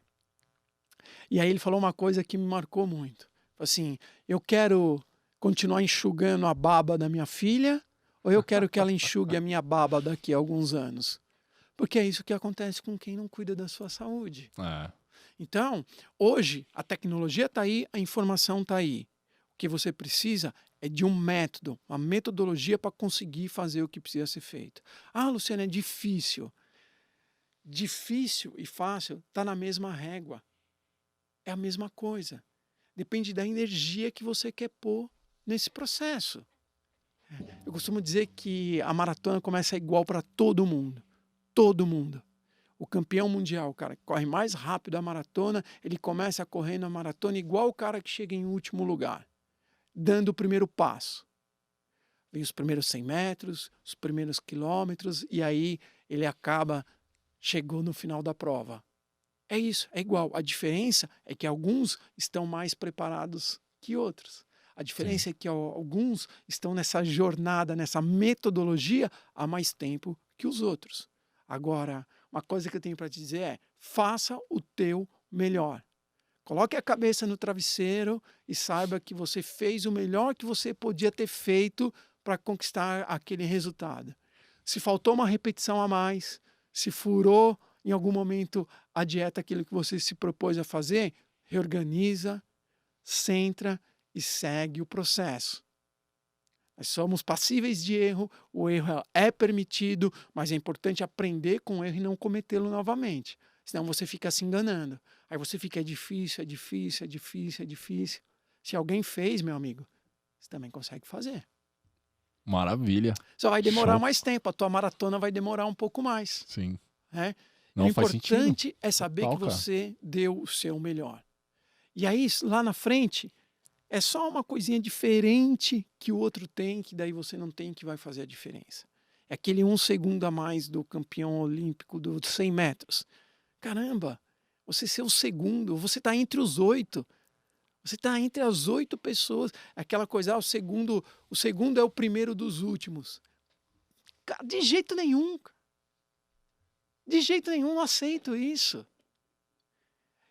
[SPEAKER 2] E aí ele falou uma coisa que me marcou muito. Assim, eu quero continuar enxugando a baba da minha filha ou eu quero que ela enxugue a minha baba daqui a alguns anos? Porque é isso que acontece com quem não cuida da sua saúde. Então, hoje, a tecnologia está aí, a informação está aí. O que você precisa é de um método, uma metodologia para conseguir fazer o que precisa ser feito. Ah, Luciano, é difícil. Difícil e fácil está na mesma régua. É a mesma coisa. Depende da energia que você quer pôr nesse processo. Eu costumo dizer que a maratona começa igual para todo mundo. Todo mundo. o campeão mundial, o cara que corre mais rápido a maratona, ele começa a correr na maratona igual o cara que chega em último lugar, dando o primeiro passo. Vem os primeiros 100 metros, os primeiros quilômetros, e aí ele chegou no final da prova. É isso, é igual. A diferença é que alguns estão mais preparados que outros. A diferença é que alguns estão nessa jornada, nessa metodologia há mais tempo que os outros. Agora, uma coisa que eu tenho para te dizer é: faça o teu melhor. Coloque a cabeça no travesseiro e saiba que você fez o melhor que você podia ter feito para conquistar aquele resultado. Se faltou uma repetição a mais, se furou em algum momento a dieta, aquilo que você se propôs a fazer, reorganiza, centra e segue o processo. Nós somos passíveis de erro, o erro é permitido, mas é importante aprender com o erro e não cometê-lo novamente. Senão você fica se enganando. Aí você fica, é difícil. Se alguém fez, meu amigo, você também consegue fazer.
[SPEAKER 1] Maravilha.
[SPEAKER 2] Só vai demorar
[SPEAKER 1] Show.
[SPEAKER 2] mais tempo, a tua maratona vai demorar um pouco mais.
[SPEAKER 1] Sim.
[SPEAKER 2] Né?
[SPEAKER 1] Não
[SPEAKER 2] o
[SPEAKER 1] faz sentido.
[SPEAKER 2] importante é saber
[SPEAKER 1] Total,
[SPEAKER 2] que
[SPEAKER 1] cara.
[SPEAKER 2] você deu o seu melhor. E aí, lá na frente, é só uma coisinha diferente que o outro tem, que daí você não tem, que vai fazer a diferença. É aquele 1 segundo a mais do campeão olímpico dos 100 metros. Caramba, você ser o segundo, você está entre os 8. Você está entre as 8 pessoas. Aquela coisa, o segundo é o primeiro dos últimos. Cara, de jeito nenhum. De jeito nenhum, não aceito isso.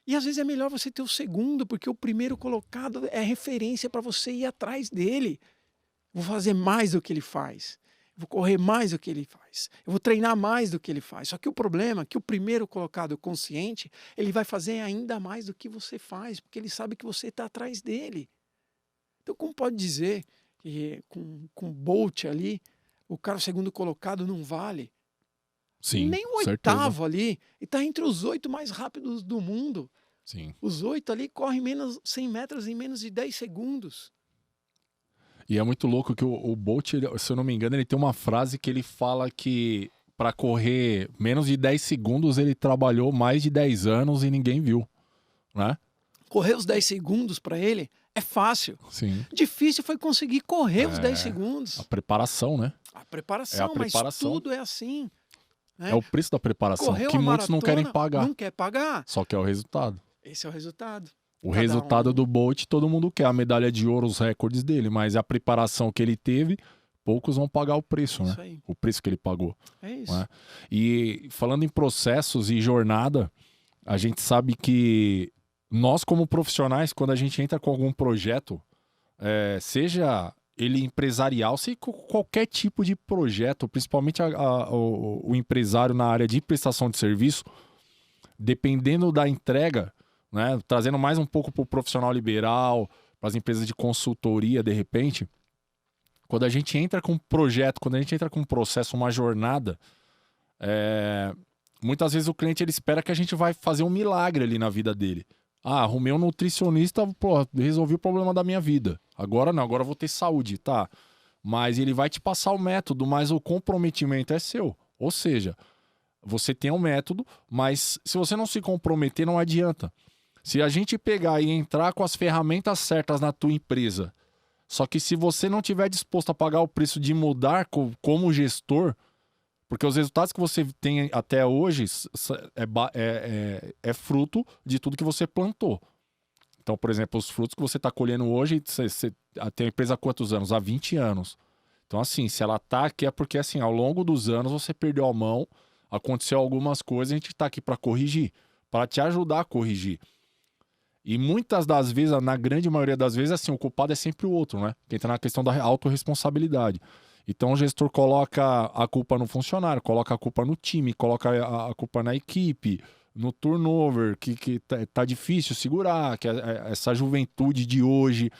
[SPEAKER 2] E às vezes é melhor você ter o segundo, porque o primeiro colocado é referência para você ir atrás dele. Vou fazer mais do que ele faz. Vou correr mais do que ele faz. Eu vou treinar mais do que ele faz. Só que o problema é que o primeiro colocado consciente, ele vai fazer ainda mais do que você faz, porque ele sabe que você está atrás dele. Então, como pode dizer que com o Bolt ali, o cara segundo colocado não vale?
[SPEAKER 1] Sim,
[SPEAKER 2] Nem o oitavo ali. E está entre os 8 mais rápidos do mundo.
[SPEAKER 1] Sim.
[SPEAKER 2] Os 8 ali correm 100 metros em menos de 10 segundos.
[SPEAKER 1] E é muito louco que o Bolt, se eu não me engano, ele tem uma frase que ele fala que para correr menos de 10 segundos ele trabalhou mais de 10 anos e ninguém viu, né?
[SPEAKER 2] Correr os 10 segundos para ele é fácil.
[SPEAKER 1] Sim.
[SPEAKER 2] Difícil foi conseguir correr os 10 segundos.
[SPEAKER 1] A preparação, né?
[SPEAKER 2] A preparação, mas tudo é assim. Né?
[SPEAKER 1] É o preço da preparação,
[SPEAKER 2] Correu
[SPEAKER 1] que
[SPEAKER 2] a
[SPEAKER 1] muitos não querem pagar.
[SPEAKER 2] Não quer pagar.
[SPEAKER 1] Só que é o resultado.
[SPEAKER 2] Esse é o resultado.
[SPEAKER 1] O resultado do Bolt, todo mundo quer. A medalha de ouro, os recordes dele. Mas a preparação que ele teve, poucos vão pagar o preço, né?
[SPEAKER 2] Aí.
[SPEAKER 1] O preço que ele pagou.
[SPEAKER 2] É isso.
[SPEAKER 1] Né? E falando em processos e jornada, a gente sabe que nós, como profissionais, quando a gente entra com algum projeto, seja ele empresarial, seja qualquer tipo de projeto, principalmente o empresário na área de prestação de serviço, dependendo da entrega, né, trazendo mais um pouco para o profissional liberal, para as empresas de consultoria, de repente, quando a gente entra com um projeto, quando a gente entra com um processo, uma jornada, muitas vezes o cliente ele espera que a gente vai fazer um milagre ali na vida dele. Ah, arrumei um nutricionista, pô, resolvi o problema da minha vida. Agora não, agora eu vou ter saúde, tá? Mas ele vai te passar o método, mas o comprometimento é seu. Ou seja, você tem um método, mas se você não se comprometer, não adianta. Se a gente pegar e entrar com as ferramentas certas na tua empresa, só que se você não tiver disposto a pagar o preço de mudar como gestor, porque os resultados que você tem até hoje é fruto de tudo que você plantou. Então, por exemplo, os frutos que você está colhendo hoje, você tem a empresa há quantos anos? Há 20 anos. Então, assim, se ela está aqui é porque, assim, ao longo dos anos você perdeu a mão, aconteceu algumas coisas, a gente está aqui para corrigir, para te ajudar a corrigir. E muitas das vezes, na grande maioria das vezes, assim, o culpado é sempre o outro, né? Que entra na questão da autorresponsabilidade. Então o gestor coloca a culpa no funcionário, coloca a culpa no time, coloca a culpa na equipe, no turnover, que tá difícil segurar, que essa juventude de hoje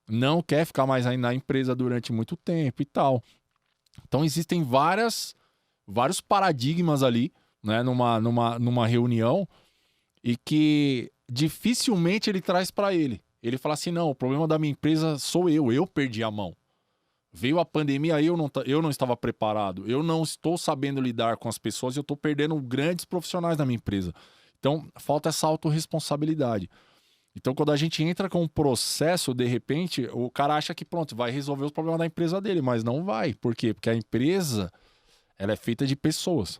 [SPEAKER 1] não quer ficar mais aí na empresa durante muito tempo e tal. Então existem vários paradigmas ali, né, numa reunião, e que dificilmente ele traz para ele. Ele fala assim, não, o problema da minha empresa sou eu perdi a mão. Veio a pandemia, eu não estava preparado. Eu não estou sabendo lidar com as pessoas e eu estou perdendo grandes profissionais na minha empresa. Então, falta essa autorresponsabilidade. Então, quando a gente entra com um processo, de repente, o cara acha que pronto, vai resolver os problemas da empresa dele, mas não vai. Por quê? Porque a empresa, ela é feita de pessoas.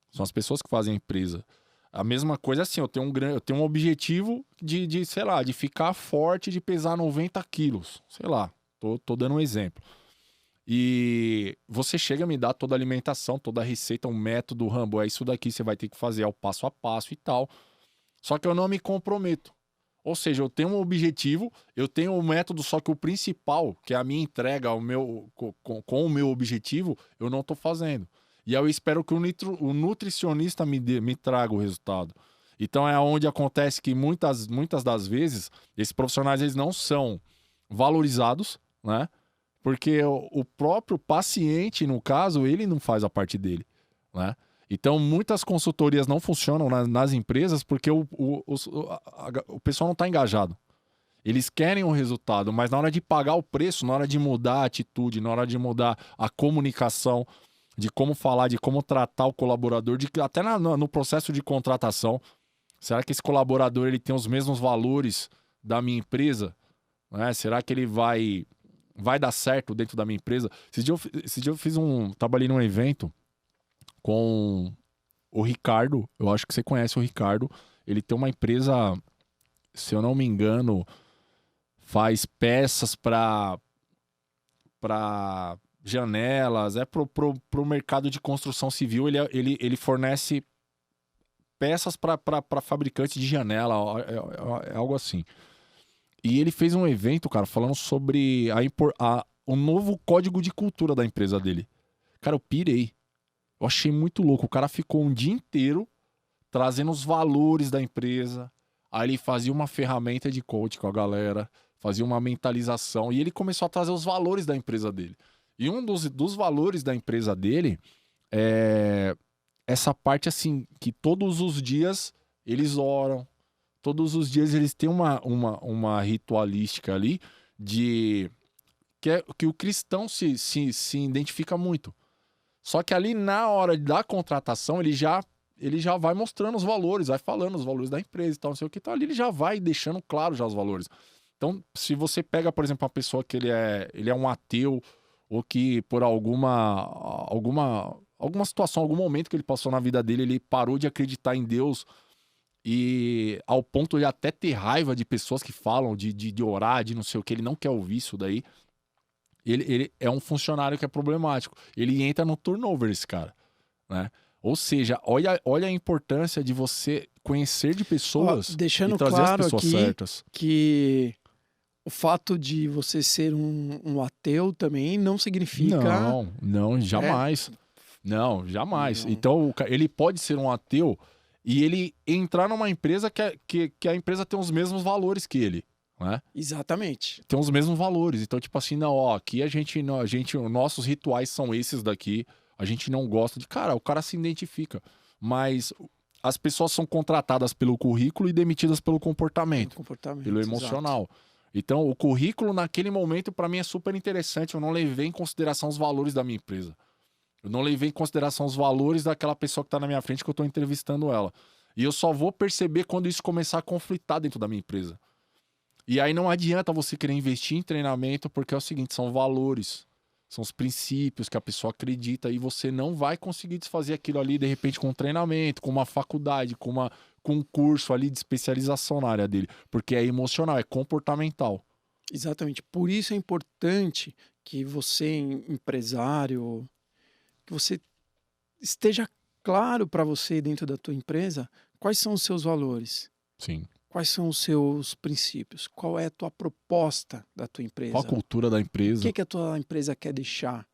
[SPEAKER 1] São as pessoas que fazem a empresa. A mesma coisa assim, eu tenho um objetivo sei lá, de ficar forte, de pesar 90 quilos. Sei lá, tô dando um exemplo. E você chega a me dar toda a alimentação, toda a receita, um método, Rambo, é isso daqui, você vai ter que fazer, é o passo a passo e tal. Só que eu não me comprometo. Ou seja, eu tenho um objetivo, eu tenho um método, só que o principal, que é a minha entrega com o meu objetivo, eu não estou fazendo. E aí eu espero que o nutricionista me traga o resultado. Então é onde acontece que muitas das vezes, esses profissionais eles não são valorizados, né? Porque o próprio paciente, no caso, ele não faz a parte dele, né? Então, muitas consultorias não funcionam nas empresas porque o pessoal não está engajado. Eles querem o resultado, mas na hora de pagar o preço, na hora de mudar a atitude, na hora de mudar a comunicação, de como falar, de como tratar o colaborador, até no processo de contratação, será que esse colaborador ele tem os mesmos valores da minha empresa? Né? Será que ele vai dar certo dentro da minha empresa? Esse dia eu trabalhei num evento com o Ricardo, eu acho que você conhece o Ricardo, ele tem uma empresa, se eu não me engano, faz peças para janelas, pro mercado de construção civil, ele fornece peças para fabricantes de janela, é algo assim. E ele fez um evento, cara, falando sobre o novo código de cultura da empresa dele. Cara, eu pirei. Eu achei muito louco. O cara ficou um dia inteiro trazendo os valores da empresa. Aí ele fazia uma ferramenta de coach com a galera, fazia uma mentalização. E ele começou a trazer os valores da empresa dele. E um dos valores da empresa dele é essa parte assim, que todos os dias eles oram. Todos os dias eles têm uma ritualística ali que o cristão se identifica muito. Só que ali na hora da contratação ele já vai mostrando os valores, vai falando os valores da empresa e tal, não sei o que. Então ali ele já vai deixando claro já os valores. Então se você pega, por exemplo, uma pessoa que ele é um ateu ou que por alguma situação, algum momento que ele passou na vida dele, ele parou de acreditar em Deus e ao ponto de até ter raiva de pessoas que falam de orar, de não sei o que, ele não quer ouvir isso daí. Ele é um funcionário que é problemático. Ele entra no turnover, esse cara, né? Ou seja, olha a importância de você conhecer de pessoas
[SPEAKER 2] deixando
[SPEAKER 1] e trazer
[SPEAKER 2] claro
[SPEAKER 1] as pessoas
[SPEAKER 2] aqui
[SPEAKER 1] certas.
[SPEAKER 2] Que o fato de você ser um ateu também não significa...
[SPEAKER 1] Não, jamais. Não, jamais.
[SPEAKER 2] Não.
[SPEAKER 1] Então, ele pode ser um ateu e ele entrar numa empresa que a empresa tem os mesmos valores que ele, né?
[SPEAKER 2] Exatamente.
[SPEAKER 1] Tem os mesmos valores. Então, tipo assim, não, ó, aqui nossos rituais são esses daqui, a gente não gosta de... Cara, o cara se identifica, mas as pessoas são contratadas pelo currículo e demitidas pelo comportamento, pelo emocional. Exato. Então, o currículo naquele momento, para mim, é super interessante. Eu não levei em consideração os valores da minha empresa. Eu não levei em consideração os valores daquela pessoa que está na minha frente que eu estou entrevistando ela. E eu só vou perceber quando isso começar a conflitar dentro da minha empresa. E aí não adianta você querer investir em treinamento, porque é o seguinte, são valores, são os princípios que a pessoa acredita e você não vai conseguir desfazer aquilo ali, de repente, com um treinamento, com uma faculdade, com um curso ali de especialização na área dele, porque é emocional, é comportamental.
[SPEAKER 2] Exatamente. Por isso é importante que você, empresário, que você esteja claro para você dentro da tua empresa quais são os seus valores.
[SPEAKER 1] Sim.
[SPEAKER 2] Quais são os seus princípios? Qual é a tua proposta da tua empresa?
[SPEAKER 1] Qual a cultura da empresa?
[SPEAKER 2] O que a tua empresa quer deixar?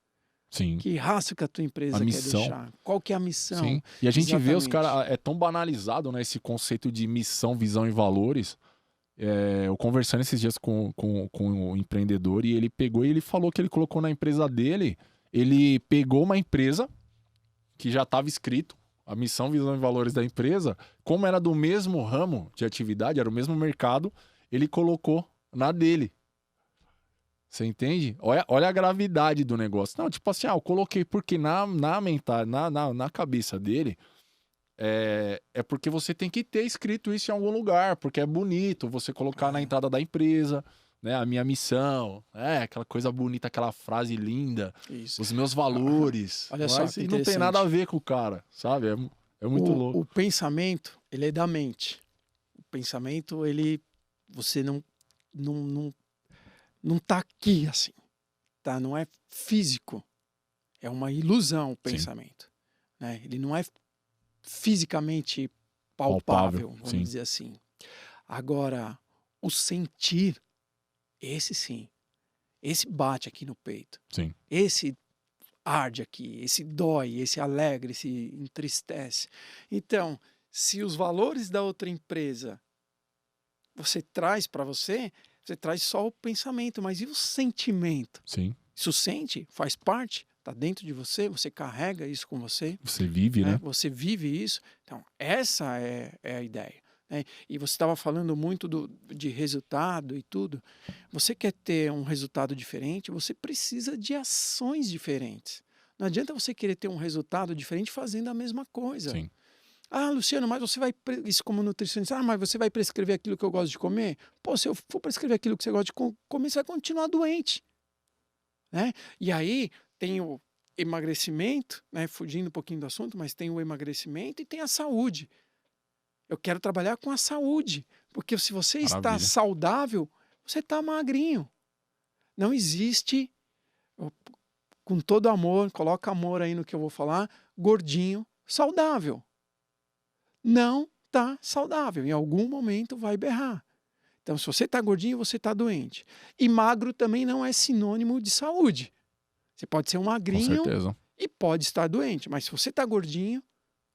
[SPEAKER 1] Sim.
[SPEAKER 2] Que raça que a tua empresa quer deixar? Qual que é a missão?
[SPEAKER 1] Sim. E a gente vê os
[SPEAKER 2] Exatamente.
[SPEAKER 1] caras... É tão banalizado, né, esse conceito de missão, visão e valores. Eu conversando esses dias com um empreendedor e ele pegou e ele falou que ele colocou na empresa dele... Ele pegou uma empresa que já estava escrito, a missão, visão e valores da empresa, como era do mesmo ramo de atividade, era o mesmo mercado, ele colocou na dele. Você entende? Olha a gravidade do negócio. Não, tipo assim, eu coloquei porque na cabeça dele é porque você tem que ter escrito isso em algum lugar, porque é bonito você colocar na entrada da empresa, né? A minha missão, aquela coisa bonita, aquela frase linda,
[SPEAKER 2] Isso.
[SPEAKER 1] os meus valores.
[SPEAKER 2] Olha só,
[SPEAKER 1] Mas
[SPEAKER 2] que
[SPEAKER 1] e não tem nada a ver com o cara, sabe? É muito louco.
[SPEAKER 2] O pensamento, ele é da mente. O pensamento, você não tá aqui assim, tá? Não é físico. É uma ilusão o pensamento, né? Ele não é fisicamente palpável, vamos
[SPEAKER 1] sim.
[SPEAKER 2] dizer assim. Agora, o sentir, esse sim, esse bate aqui no peito.
[SPEAKER 1] Sim.
[SPEAKER 2] Esse arde aqui, esse dói, esse alegra, esse entristece. Então, se os valores da outra empresa você traz para você traz só o pensamento, mas e o sentimento?
[SPEAKER 1] Sim.
[SPEAKER 2] Isso sente, faz parte, está dentro de você, você carrega isso com você.
[SPEAKER 1] Você vive, né?
[SPEAKER 2] Você vive isso. Então, essa é a ideia. Né? E você estava falando muito de resultado e tudo. Você quer ter um resultado diferente, você precisa de ações diferentes. Não adianta você querer ter um resultado diferente fazendo a mesma coisa.
[SPEAKER 1] Sim.
[SPEAKER 2] Ah, Luciano, mas você vai... Isso como nutricionista. Mas você vai prescrever aquilo que eu gosto de comer? Pô, se eu for prescrever aquilo que você gosta de comer, você vai continuar doente. Né? E aí tem o emagrecimento, né? Fugindo um pouquinho do assunto, mas tem o emagrecimento e tem a saúde. Eu quero trabalhar com a saúde, porque se você está saudável, você está magrinho. Não existe, com todo amor, coloca amor aí no que eu vou falar, gordinho saudável. Não está saudável. Em algum momento vai berrar. Então, se você está gordinho, você está doente. E magro também não é sinônimo de saúde. Você pode ser um magrinho e pode estar doente. Mas se você está gordinho,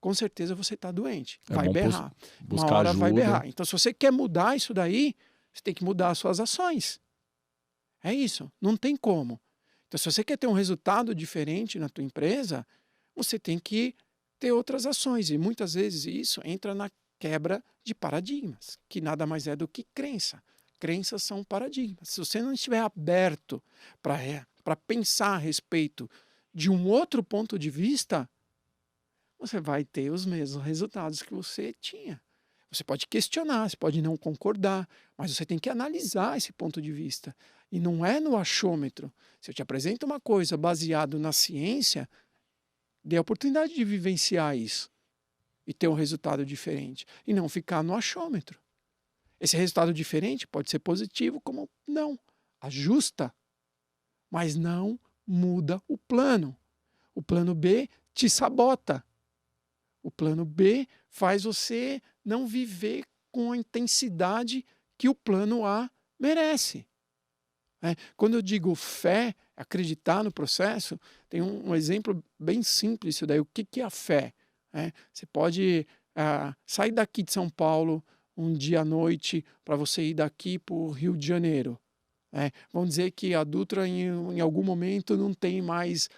[SPEAKER 2] com certeza você está doente. Vai berrar. Uma hora vai berrar. Então, se você quer mudar isso daí, você tem que mudar as suas ações. É isso. Não tem como. Então, se você quer ter um resultado diferente na tua empresa, você tem que ter outras ações. E muitas vezes isso entra na quebra de paradigmas, que nada mais é do que crença. Crenças são paradigmas. Se você não estiver aberto para pensar a respeito de um outro ponto de vista, você vai ter os mesmos resultados que você tinha. Você pode questionar, você pode não concordar, mas você tem que analisar esse ponto de vista. E não é no achômetro. Se eu te apresento uma coisa baseada na ciência, dê a oportunidade de vivenciar isso e ter um resultado diferente. E não ficar no achômetro. Esse resultado diferente pode ser positivo, como não. Ajusta, mas não muda o plano. O plano B te sabota. O plano B faz você não viver com a intensidade que o plano A merece. Quando eu digo fé, acreditar no processo, tem um exemplo bem simples isso daí. O que é a fé? Você pode sair daqui de São Paulo um dia à noite para você ir daqui para o Rio de Janeiro. Vamos dizer que a Dutra em algum momento não tem mais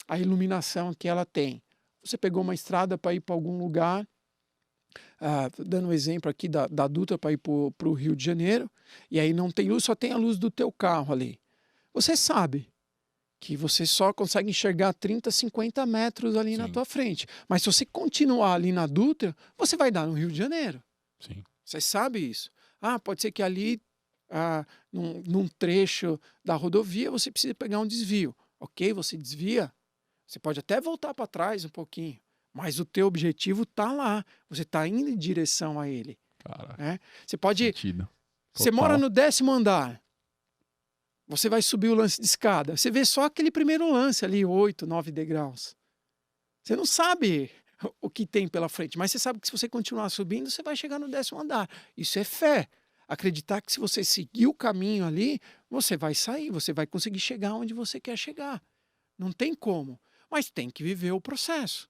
[SPEAKER 2] a iluminação que ela tem. Você pegou uma estrada para ir para algum lugar, dando um exemplo aqui da Dutra para ir para o Rio de Janeiro, e aí não tem luz, só tem a luz do teu carro ali. Você sabe que você só consegue enxergar 30, 50 metros ali na tua frente. Mas se você continuar ali na Dutra, você vai dar no Rio de Janeiro.
[SPEAKER 1] Sim.
[SPEAKER 2] Você sabe isso. Pode ser que ali, num trecho da rodovia, você precisa pegar um desvio. Ok, você desvia. Você pode até voltar para trás um pouquinho, mas o teu objetivo está lá. Você está indo em direção a ele. Você pode... Você mora no 10º andar. Você vai subir o lance de escada. Você vê só aquele primeiro lance ali, 8, 9 degraus. Você não sabe o que tem pela frente, mas você sabe que se você continuar subindo, você vai chegar no 10º andar. Isso é fé. Acreditar que se você seguir o caminho ali, você vai sair, você vai conseguir chegar onde você quer chegar. Não tem como. Mas tem que viver o processo.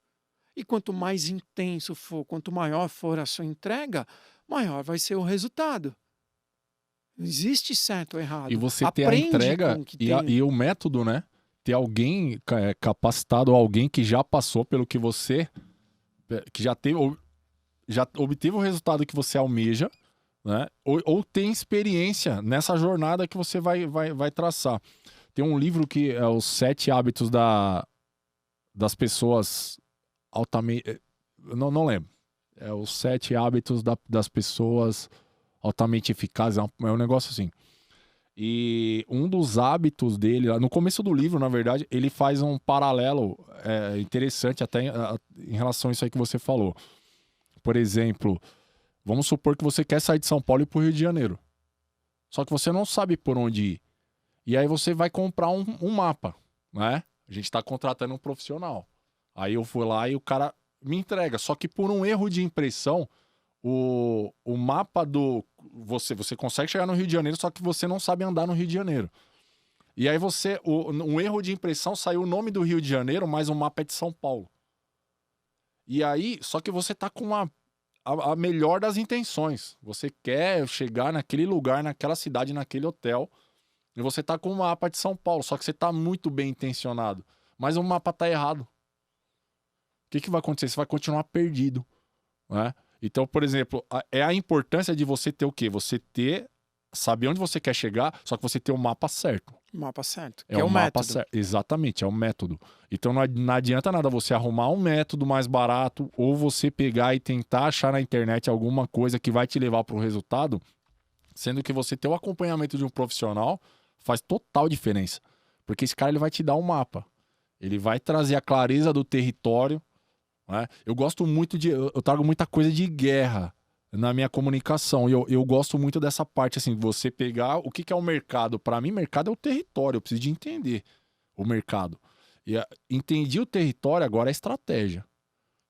[SPEAKER 2] E quanto mais intenso for, quanto maior for a sua entrega, maior vai ser o resultado. Não existe certo ou errado.
[SPEAKER 1] E você ter a entrega e o método, né? Ter alguém capacitado, alguém que já passou pelo que você... que já obteve o resultado que você almeja, né? Ou tem experiência nessa jornada que você vai traçar. Tem um livro que é Os 7 Hábitos das Pessoas Altamente... Não lembro. É Os 7 Hábitos das Pessoas Altamente Eficazes. É um negócio assim. E um dos hábitos dele, no começo do livro, na verdade, ele faz um paralelo interessante até em relação a isso aí que você falou. Por exemplo, vamos supor que você quer sair de São Paulo e ir para o Rio de Janeiro. Só que você não sabe por onde ir. E aí você vai comprar um mapa, né? A gente está contratando um profissional. Aí eu fui lá e o cara me entrega. Só que por um erro de impressão, o mapa do... Você consegue chegar no Rio de Janeiro, só que você não sabe andar no Rio de Janeiro. E aí um erro de impressão, saiu o nome do Rio de Janeiro, mas o mapa é de São Paulo. E aí, só que você tá com a melhor das intenções. Você quer chegar naquele lugar, naquela cidade, naquele hotel, e você tá com o mapa de São Paulo, só que você tá muito bem intencionado. Mas o mapa tá errado. O que vai acontecer? Você vai continuar perdido, né? Então, por exemplo, é a importância de você ter o quê? Saber onde você quer chegar, só que você ter o mapa certo.
[SPEAKER 2] O mapa certo,
[SPEAKER 1] É o mapa certo. Exatamente, é o método. Então não adianta nada você arrumar um método mais barato ou você pegar e tentar achar na internet alguma coisa que vai te levar para o resultado, sendo que você ter o acompanhamento de um profissional faz total diferença. Porque esse cara ele vai te dar um mapa. Ele vai trazer a clareza do território, né? Eu gosto muito eu trago muita coisa de guerra na minha comunicação. E eu gosto muito dessa parte, assim, você pegar o que é o mercado. Para mim, mercado é o território. Eu preciso de entender o mercado. E entendi o território, agora é estratégia,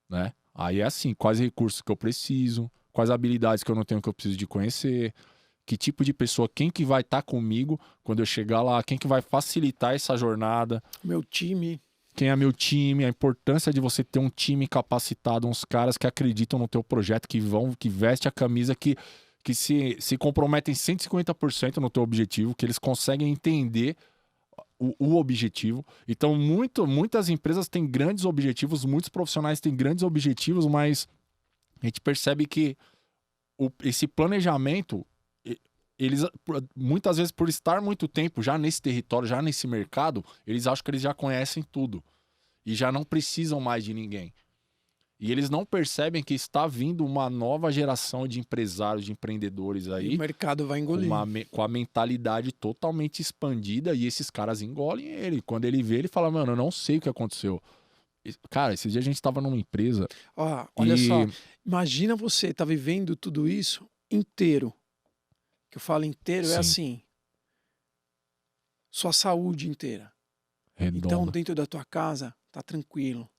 [SPEAKER 1] né? Aí é assim, quais recursos que eu preciso, quais habilidades que eu não tenho que eu preciso de conhecer, que tipo de pessoa, quem que vai estar comigo quando eu chegar lá, quem que vai facilitar essa jornada.
[SPEAKER 2] Meu time...
[SPEAKER 1] Quem é meu time, a importância de você ter um time capacitado, uns caras que acreditam no teu projeto, que vestem a camisa, que se comprometem 150% no teu objetivo, que eles conseguem entender o objetivo. Então, muitas empresas têm grandes objetivos, muitos profissionais têm grandes objetivos, mas a gente percebe que esse planejamento, eles muitas vezes, por estar muito tempo já nesse território, já nesse mercado, eles acham que eles já conhecem tudo e já não precisam mais de ninguém. E eles não percebem que está vindo uma nova geração de empresários, de empreendedores aí.
[SPEAKER 2] E o mercado vai engolir.
[SPEAKER 1] Com a mentalidade totalmente expandida, e esses caras engolem ele. Quando ele vê, ele fala, mano, eu não sei o que aconteceu. Cara, esse dia a gente estava numa empresa...
[SPEAKER 2] Olha só, imagina você tá vivendo tudo isso inteiro. Que eu falo inteiro, é assim, sua saúde inteira.
[SPEAKER 1] Redonda.
[SPEAKER 2] Então, dentro da tua casa, tá tranquilo.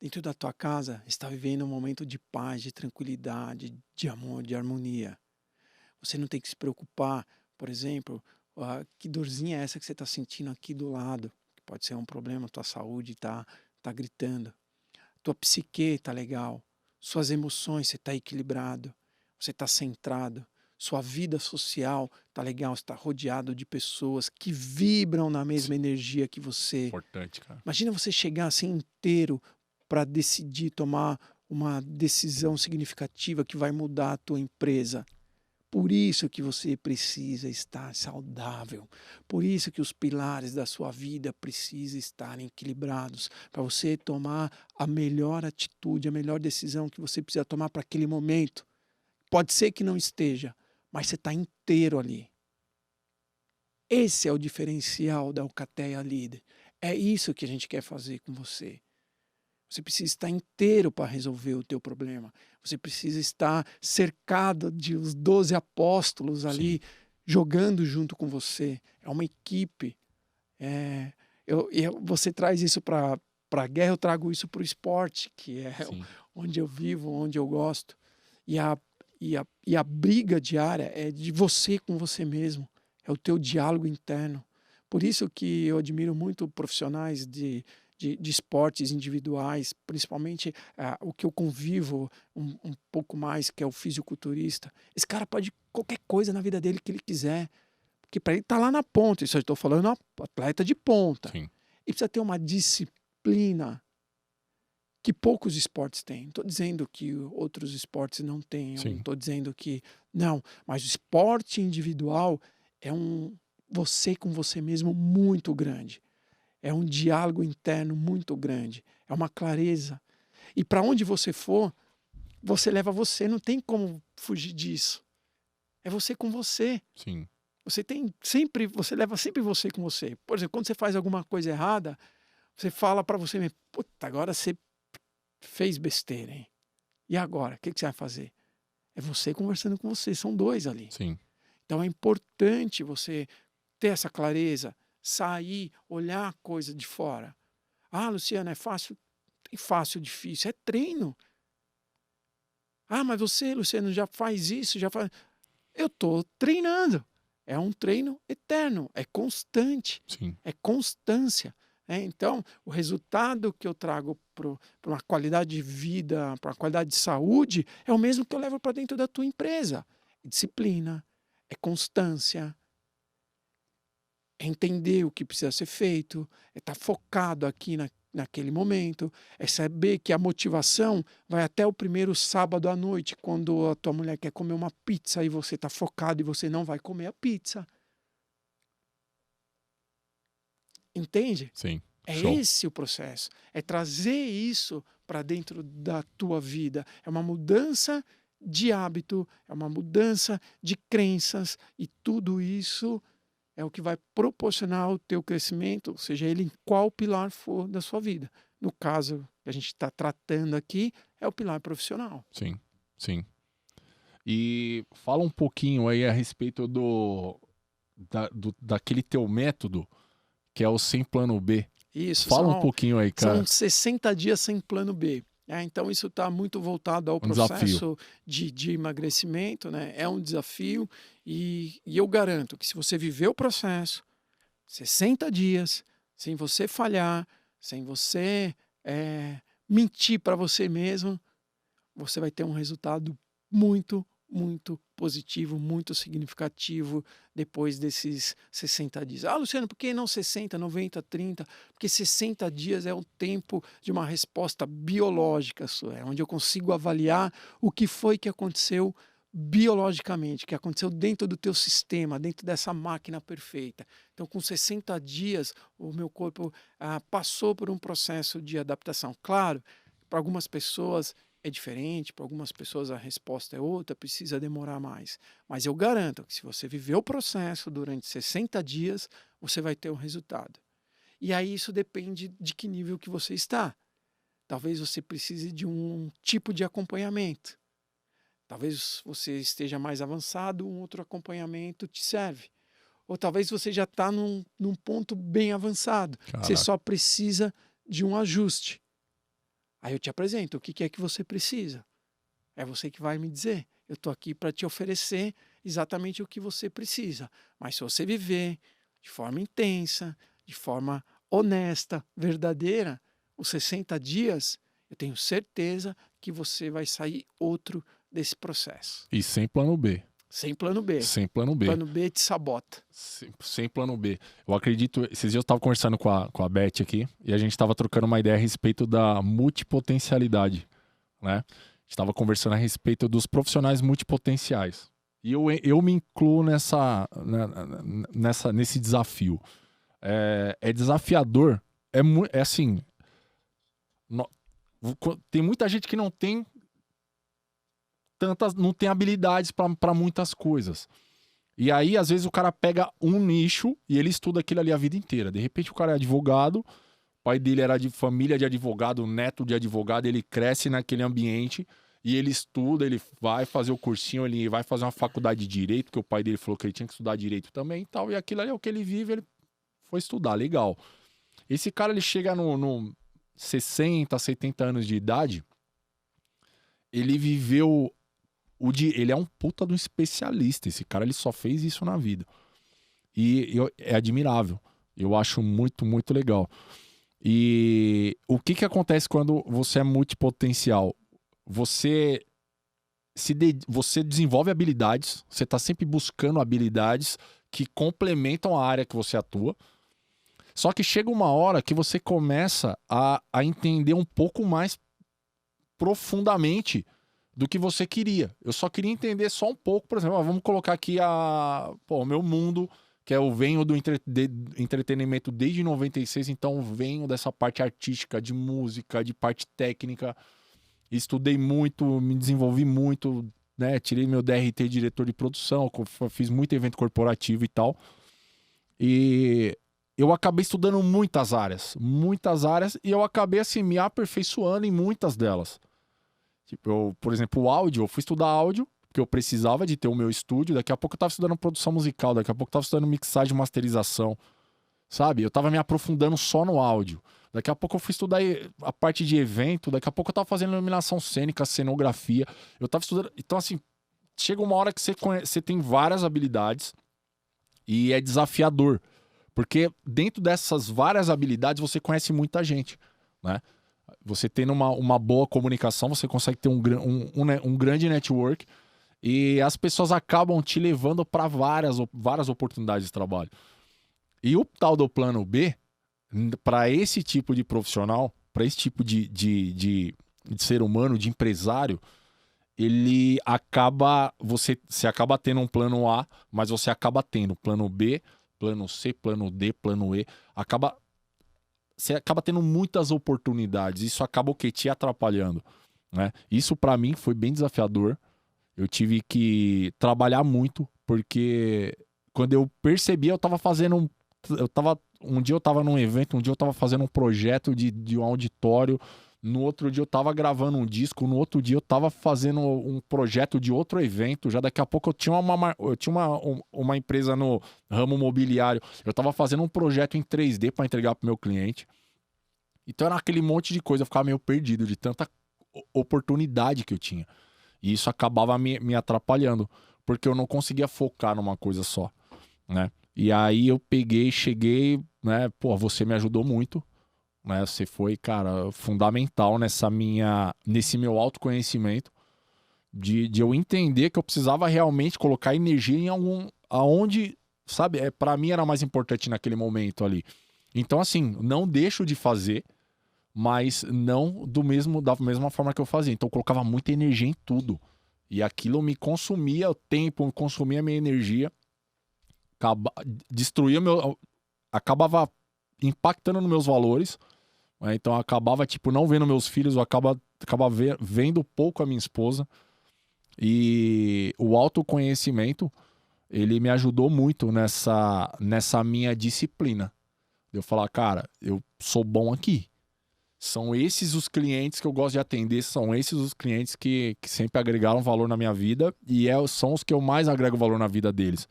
[SPEAKER 2] Dentro da tua casa, está vivendo um momento de paz, de tranquilidade, de amor, de harmonia. Você não tem que se preocupar, por exemplo, que dorzinha é essa que você está sentindo aqui do lado? Que pode ser um problema, tua saúde tá gritando. Tua psique tá legal. Suas emoções, você tá equilibrado. Você tá centrado. Sua vida social tá legal, você tá rodeado de pessoas que vibram na mesma energia que você.
[SPEAKER 1] Importante, cara.
[SPEAKER 2] Imagina você chegar assim inteiro para decidir tomar uma decisão significativa que vai mudar a tua empresa. Por isso que você precisa estar saudável. Por isso que os pilares da sua vida precisam estar equilibrados para você tomar a melhor atitude, a melhor decisão que você precisa tomar para aquele momento. Pode ser que não esteja, mas você está inteiro ali. Esse é o diferencial da Alcateia Líder. É isso que a gente quer fazer com você. Você precisa estar inteiro para resolver o teu problema. Você precisa estar cercado de os 12 apóstolos ali, jogando junto com você. É uma equipe. Você traz isso para a guerra, eu trago isso para o esporte, que é onde eu vivo, onde eu gosto. E a briga diária é de você com você mesmo. É o teu diálogo interno. Por isso que eu admiro muito profissionais de esportes individuais, principalmente o que eu convivo um pouco mais, que é o fisiculturista. Esse cara pode qualquer coisa na vida dele que ele quiser. Porque para ele estar lá na ponta, isso eu estou falando atleta de ponta.
[SPEAKER 1] Sim.
[SPEAKER 2] Ele precisa ter uma disciplina que poucos esportes têm. Não estou dizendo que outros esportes não tenham, não
[SPEAKER 1] Sim.
[SPEAKER 2] estou dizendo que não, mas o esporte individual é um você com você mesmo muito grande. É um diálogo interno muito grande. É uma clareza. E para onde você for, você leva você. Não tem como fugir disso. É você com você.
[SPEAKER 1] Sim.
[SPEAKER 2] Você leva sempre você com você. Por exemplo, quando você faz alguma coisa errada, você fala para você mesmo, puta, agora você fez besteira, hein? E agora? O que você vai fazer? É você conversando com você. São dois ali.
[SPEAKER 1] Sim.
[SPEAKER 2] Então é importante você ter essa clareza, sair, olhar a coisa de fora. Ah, Luciano, é fácil? Tem fácil, difícil. É treino. Ah, mas você, Luciano, já faz isso, já faz. Eu estou treinando. É um treino eterno, é constante,
[SPEAKER 1] Sim.
[SPEAKER 2] é constância. Então, o resultado que eu trago para uma qualidade de vida, para uma qualidade de saúde, é o mesmo que eu levo para dentro da tua empresa. É disciplina, é constância, é entender o que precisa ser feito, é estar focado aqui naquele momento, é saber que a motivação vai até o primeiro sábado à noite, quando a tua mulher quer comer uma pizza e você está focado e você não vai comer a pizza. Entende?
[SPEAKER 1] Sim.
[SPEAKER 2] É
[SPEAKER 1] Show.
[SPEAKER 2] esse o processo. É trazer isso para dentro da tua vida. É uma mudança de hábito, é uma mudança de crenças e tudo isso é o que vai proporcionar o teu crescimento, seja ele em qual pilar for da sua vida. No caso que a gente está tratando aqui, é o pilar profissional.
[SPEAKER 1] Sim. Sim. E fala um pouquinho aí a respeito daquele teu método, que é o Sem Plano B.
[SPEAKER 2] Isso,
[SPEAKER 1] Fala um pouquinho aí, cara.
[SPEAKER 2] são 60 dias sem plano B. Então, isso está muito voltado ao
[SPEAKER 1] desafio.
[SPEAKER 2] processo de emagrecimento, né? É um desafio e eu garanto que se você viver o processo, 60 dias, sem você falhar, sem você mentir para você mesmo, você vai ter um resultado muito, muito positivo, muito significativo depois desses 60 dias. Ah, Luciano, por que não 60, 90, 30? Porque 60 dias é um tempo de uma resposta biológica sua, onde eu consigo avaliar o que foi que aconteceu biologicamente, que aconteceu dentro do teu sistema, dentro dessa máquina perfeita. Então, com 60 dias, o meu corpo passou por um processo de adaptação. Claro, para algumas pessoas é diferente, para algumas pessoas a resposta é outra, precisa demorar mais. Mas eu garanto que se você viver o processo durante 60 dias, você vai ter um resultado. E aí isso depende de que nível que você está. Talvez você precise de um tipo de acompanhamento. Talvez você esteja mais avançado, um outro acompanhamento te serve. Ou talvez você já está num ponto bem avançado. Você só precisa de um ajuste. Aí eu te apresento o que é que você precisa. É você que vai me dizer. Eu estou aqui para te oferecer exatamente o que você precisa. Mas se você viver de forma intensa, de forma honesta, verdadeira, os 60 dias, eu tenho certeza que você vai sair outro desse processo.
[SPEAKER 1] E sem plano B.
[SPEAKER 2] Sem plano B.
[SPEAKER 1] Sem plano B.
[SPEAKER 2] Plano B te sabota.
[SPEAKER 1] Sem plano B. Eu acredito... Esses dias eu estava conversando com a Beth aqui e a gente estava trocando uma ideia a respeito da multipotencialidade, né? A gente estava conversando a respeito dos profissionais multipotenciais. E eu me incluo nesse desafio. É desafiador. É assim... Tem muita gente que não tem habilidades para muitas coisas. E aí, às vezes, o cara pega um nicho e ele estuda aquilo ali a vida inteira. De repente, o cara é advogado, o pai dele era de família de advogado, neto de advogado, ele cresce naquele ambiente e ele estuda, ele vai fazer o cursinho, ele vai fazer uma faculdade de direito, porque o pai dele falou que ele tinha que estudar direito também e tal. E aquilo ali é o que ele vive, ele foi estudar, legal. Esse cara, ele chega no 60, 70 anos de idade, ele viveu... Ele é um puta de um especialista. Esse cara, ele só fez isso na vida. E é admirável. Eu acho muito, muito legal. E o que acontece quando você é multipotencial? Você desenvolve habilidades, você está sempre buscando habilidades que complementam a área que você atua. Só que chega uma hora que você começa a entender um pouco mais profundamente do que você queria. Eu só queria entender só um pouco, por exemplo, vamos colocar aqui o meu mundo, que eu venho do entretenimento desde 96, então eu venho dessa parte artística, de música, de parte técnica, estudei muito, me desenvolvi muito, né? Tirei meu DRT de diretor de produção, fiz muito evento corporativo e tal. E eu acabei estudando muitas áreas, e eu acabei assim me aperfeiçoando em muitas delas. Tipo, por exemplo, o áudio, eu fui estudar áudio, porque eu precisava de ter o meu estúdio, daqui a pouco eu tava estudando produção musical, daqui a pouco eu tava estudando mixagem e masterização, sabe? Eu tava me aprofundando só no áudio. Daqui a pouco eu fui estudar a parte de evento, daqui a pouco eu tava fazendo iluminação cênica, cenografia, eu tava estudando... Então, assim, chega uma hora que você tem várias habilidades e é desafiador, porque dentro dessas várias habilidades você conhece muita gente, né? Você tendo uma boa comunicação, você consegue ter um grande network e as pessoas acabam te levando para várias oportunidades de trabalho. E o tal do plano B, para esse tipo de profissional, para esse tipo de ser humano, de empresário, ele acaba... Você acaba tendo um plano A, mas você acaba tendo plano B, plano C, plano D, plano E. Você acaba tendo muitas oportunidades. Isso acaba o quê? Te atrapalhando, né? Isso para mim foi bem desafiador. Eu tive que trabalhar muito, porque quando eu percebi, eu tava fazendo um dia eu tava num evento, um dia eu tava fazendo um projeto de um auditório, no outro dia eu tava gravando um disco, no outro dia eu tava fazendo um projeto de outro evento, já daqui a pouco eu tinha uma empresa no ramo mobiliário, eu tava fazendo um projeto em 3D para entregar pro meu cliente. Então era aquele monte de coisa, eu ficava meio perdido de tanta oportunidade que eu tinha. E isso acabava me atrapalhando, porque eu não conseguia focar numa coisa só, né? E aí eu cheguei, né? Pô, você me ajudou muito, né? Você foi, cara, fundamental nesse meu autoconhecimento de eu entender que eu precisava realmente colocar energia em aonde, sabe, para mim era mais importante naquele momento ali. Então, assim, não deixo de fazer, mas não da mesma forma que eu fazia. Então eu colocava muita energia em tudo. E aquilo me consumia o tempo, consumia a minha energia, destruía acabava impactando nos meus valores, né? Então eu acabava, tipo, não vendo meus filhos, eu acabava vendo pouco a minha esposa. E o autoconhecimento, ele me ajudou muito nessa minha disciplina. Eu falar, cara, eu sou bom aqui. São esses os clientes que eu gosto de atender, são esses os clientes que sempre agregaram valor na minha vida e são os que eu mais agrego valor na vida deles.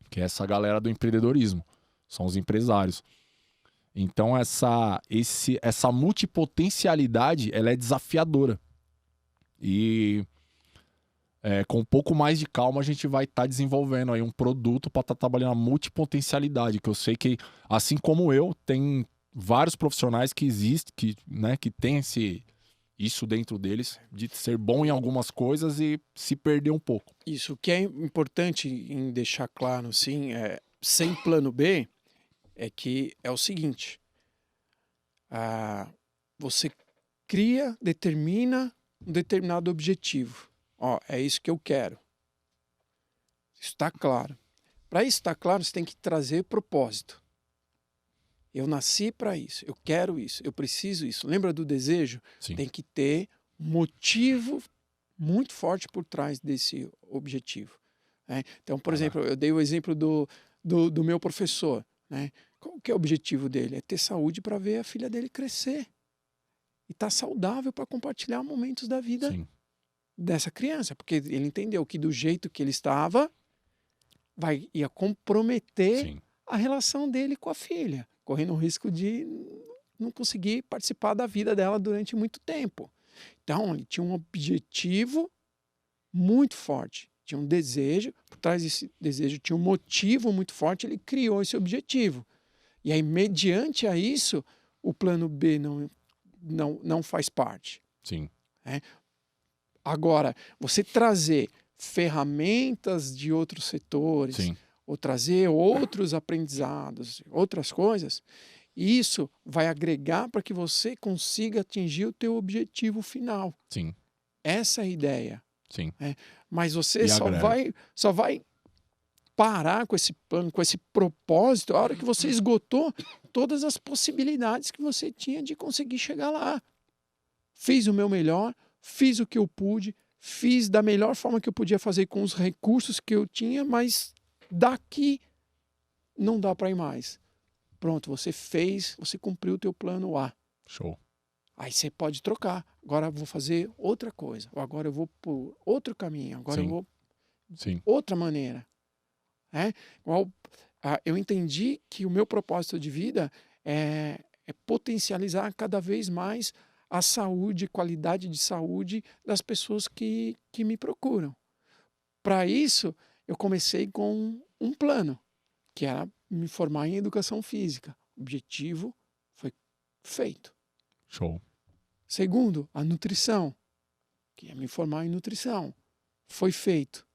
[SPEAKER 1] Que é essa galera do empreendedorismo. São os empresários. Então essa multipotencialidade, ela é desafiadora. E com um pouco mais de calma a gente vai estar desenvolvendo aí um produto para estar trabalhando a multipotencialidade, que eu sei que, assim como eu, tem vários profissionais que existem, que tem isso dentro deles, de ser bom em algumas coisas e se perder um pouco.
[SPEAKER 2] Isso, o que é importante em deixar claro, sim, sem plano B, é que é o seguinte, você determina um determinado objetivo. Ó, é isso que eu quero. Isso está claro. Para isso estar claro, você tem que trazer propósito. Eu nasci para isso, eu quero isso, eu preciso isso. Lembra do desejo?
[SPEAKER 1] Sim.
[SPEAKER 2] Tem que ter um motivo muito forte por trás desse objetivo, né? Então, por exemplo, eu dei o exemplo do meu professor, né? Qual que é o objetivo dele? É ter saúde para ver a filha dele crescer. E estar saudável para compartilhar momentos da vida
[SPEAKER 1] Sim.
[SPEAKER 2] dessa criança. Porque ele entendeu que do jeito que ele estava, ia comprometer
[SPEAKER 1] Sim.
[SPEAKER 2] a relação dele com a filha, correndo o risco de não conseguir participar da vida dela durante muito tempo. Então, ele tinha um objetivo muito forte, tinha um desejo, por trás desse desejo tinha um motivo muito forte, ele criou esse objetivo. E aí, mediante a isso, o plano B não faz parte.
[SPEAKER 1] Sim.
[SPEAKER 2] Agora, você trazer ferramentas de outros setores,
[SPEAKER 1] Sim.
[SPEAKER 2] ou trazer outros aprendizados, outras coisas, E isso vai agregar para que você consiga atingir o teu objetivo final.
[SPEAKER 1] Sim,
[SPEAKER 2] Essa é a ideia.
[SPEAKER 1] sim.
[SPEAKER 2] Mas você
[SPEAKER 1] E
[SPEAKER 2] só
[SPEAKER 1] agrega.
[SPEAKER 2] vai parar com esse plano, com esse propósito, a hora que você esgotou todas as possibilidades que você tinha de conseguir chegar lá. Fiz o meu melhor, fiz o que eu pude, fiz da melhor forma que eu podia fazer com os recursos que eu tinha, mas daqui não dá para ir mais. Pronto, você fez, você cumpriu o teu plano A.
[SPEAKER 1] Show.
[SPEAKER 2] Aí você pode trocar. Agora eu vou fazer outra coisa. Ou agora eu vou por outro caminho. Agora eu
[SPEAKER 1] Sim.
[SPEAKER 2] vou
[SPEAKER 1] Sim.
[SPEAKER 2] outra maneira. Igual, eu entendi que o meu propósito de vida é potencializar cada vez mais a saúde, qualidade de saúde das pessoas que me procuram. Para isso, eu comecei com um plano, que era me formar em educação física. O objetivo foi feito.
[SPEAKER 1] Show.
[SPEAKER 2] Segundo, a nutrição, que é me formar em nutrição. Foi feito.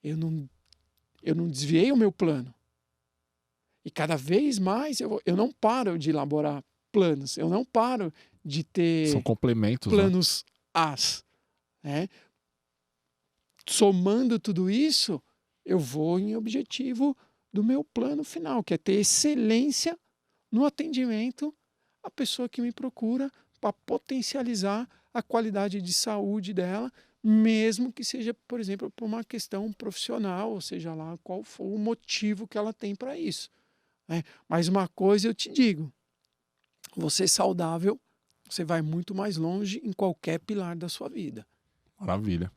[SPEAKER 2] Eu não desviei o meu plano. E cada vez mais eu não paro de elaborar planos. Eu não paro de ter
[SPEAKER 1] São complementos, né?
[SPEAKER 2] planos As. Somando tudo isso, eu vou em objetivo do meu plano final, que é ter excelência no atendimento à pessoa que me procura para potencializar a qualidade de saúde dela, mesmo que seja, por exemplo, por uma questão profissional, ou seja lá qual for o motivo que ela tem para isso. Mas uma coisa eu te digo, você saudável, você vai muito mais longe em qualquer pilar da sua vida.
[SPEAKER 1] Maravilha.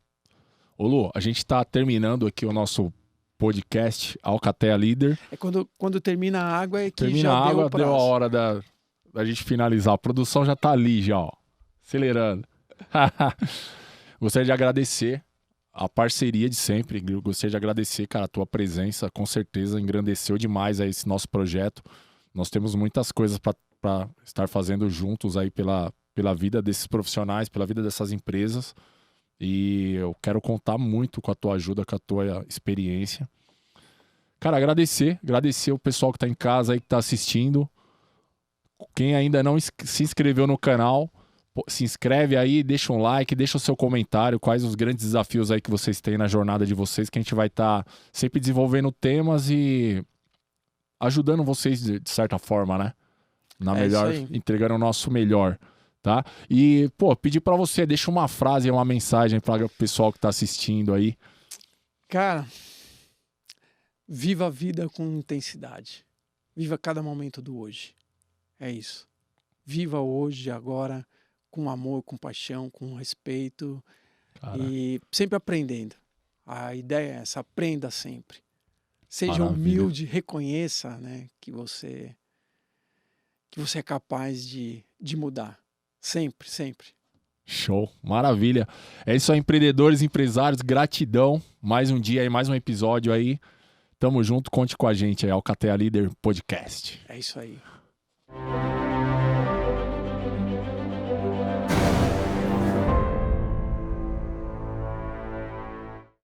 [SPEAKER 1] Ô Lu, a gente está terminando aqui o nosso podcast Alcatel Líder.
[SPEAKER 2] Quando termina a água é que
[SPEAKER 1] Termina
[SPEAKER 2] já
[SPEAKER 1] a água,
[SPEAKER 2] deu o prazo.
[SPEAKER 1] deu a hora da gente finalizar. A produção já tá ali, já, ó, acelerando. Gostaria de agradecer a parceria de sempre. Gostaria de agradecer, cara, a tua presença. Com certeza engrandeceu demais aí esse nosso projeto. Nós temos muitas coisas para estar fazendo juntos aí pela vida desses profissionais, pela vida dessas empresas. E eu quero contar muito com a tua ajuda, com a tua experiência. Cara, agradecer o pessoal que tá em casa aí, que tá assistindo. Quem ainda não se inscreveu no canal, se inscreve aí, deixa um like, deixa o seu comentário, quais os grandes desafios aí que vocês têm na jornada de vocês, que a gente vai estar sempre desenvolvendo temas e ajudando vocês de certa forma, né? Na melhor, entregando o nosso melhor, tá? E, pedir pra você, deixa uma frase, uma mensagem para o pessoal que tá assistindo aí.
[SPEAKER 2] Cara, viva a vida com intensidade. Viva cada momento do hoje. É isso. Viva hoje, agora, com amor, com paixão, com respeito. Caraca. E sempre aprendendo. A ideia é essa, aprenda sempre. Seja humilde, reconheça, né, que você é capaz de mudar. Sempre, sempre.
[SPEAKER 1] Show, maravilha. É isso aí, empreendedores, empresários, gratidão. Mais um dia aí, mais um episódio aí. Tamo junto, conte com a gente aí, Alcatel Líder Podcast.
[SPEAKER 2] É isso aí.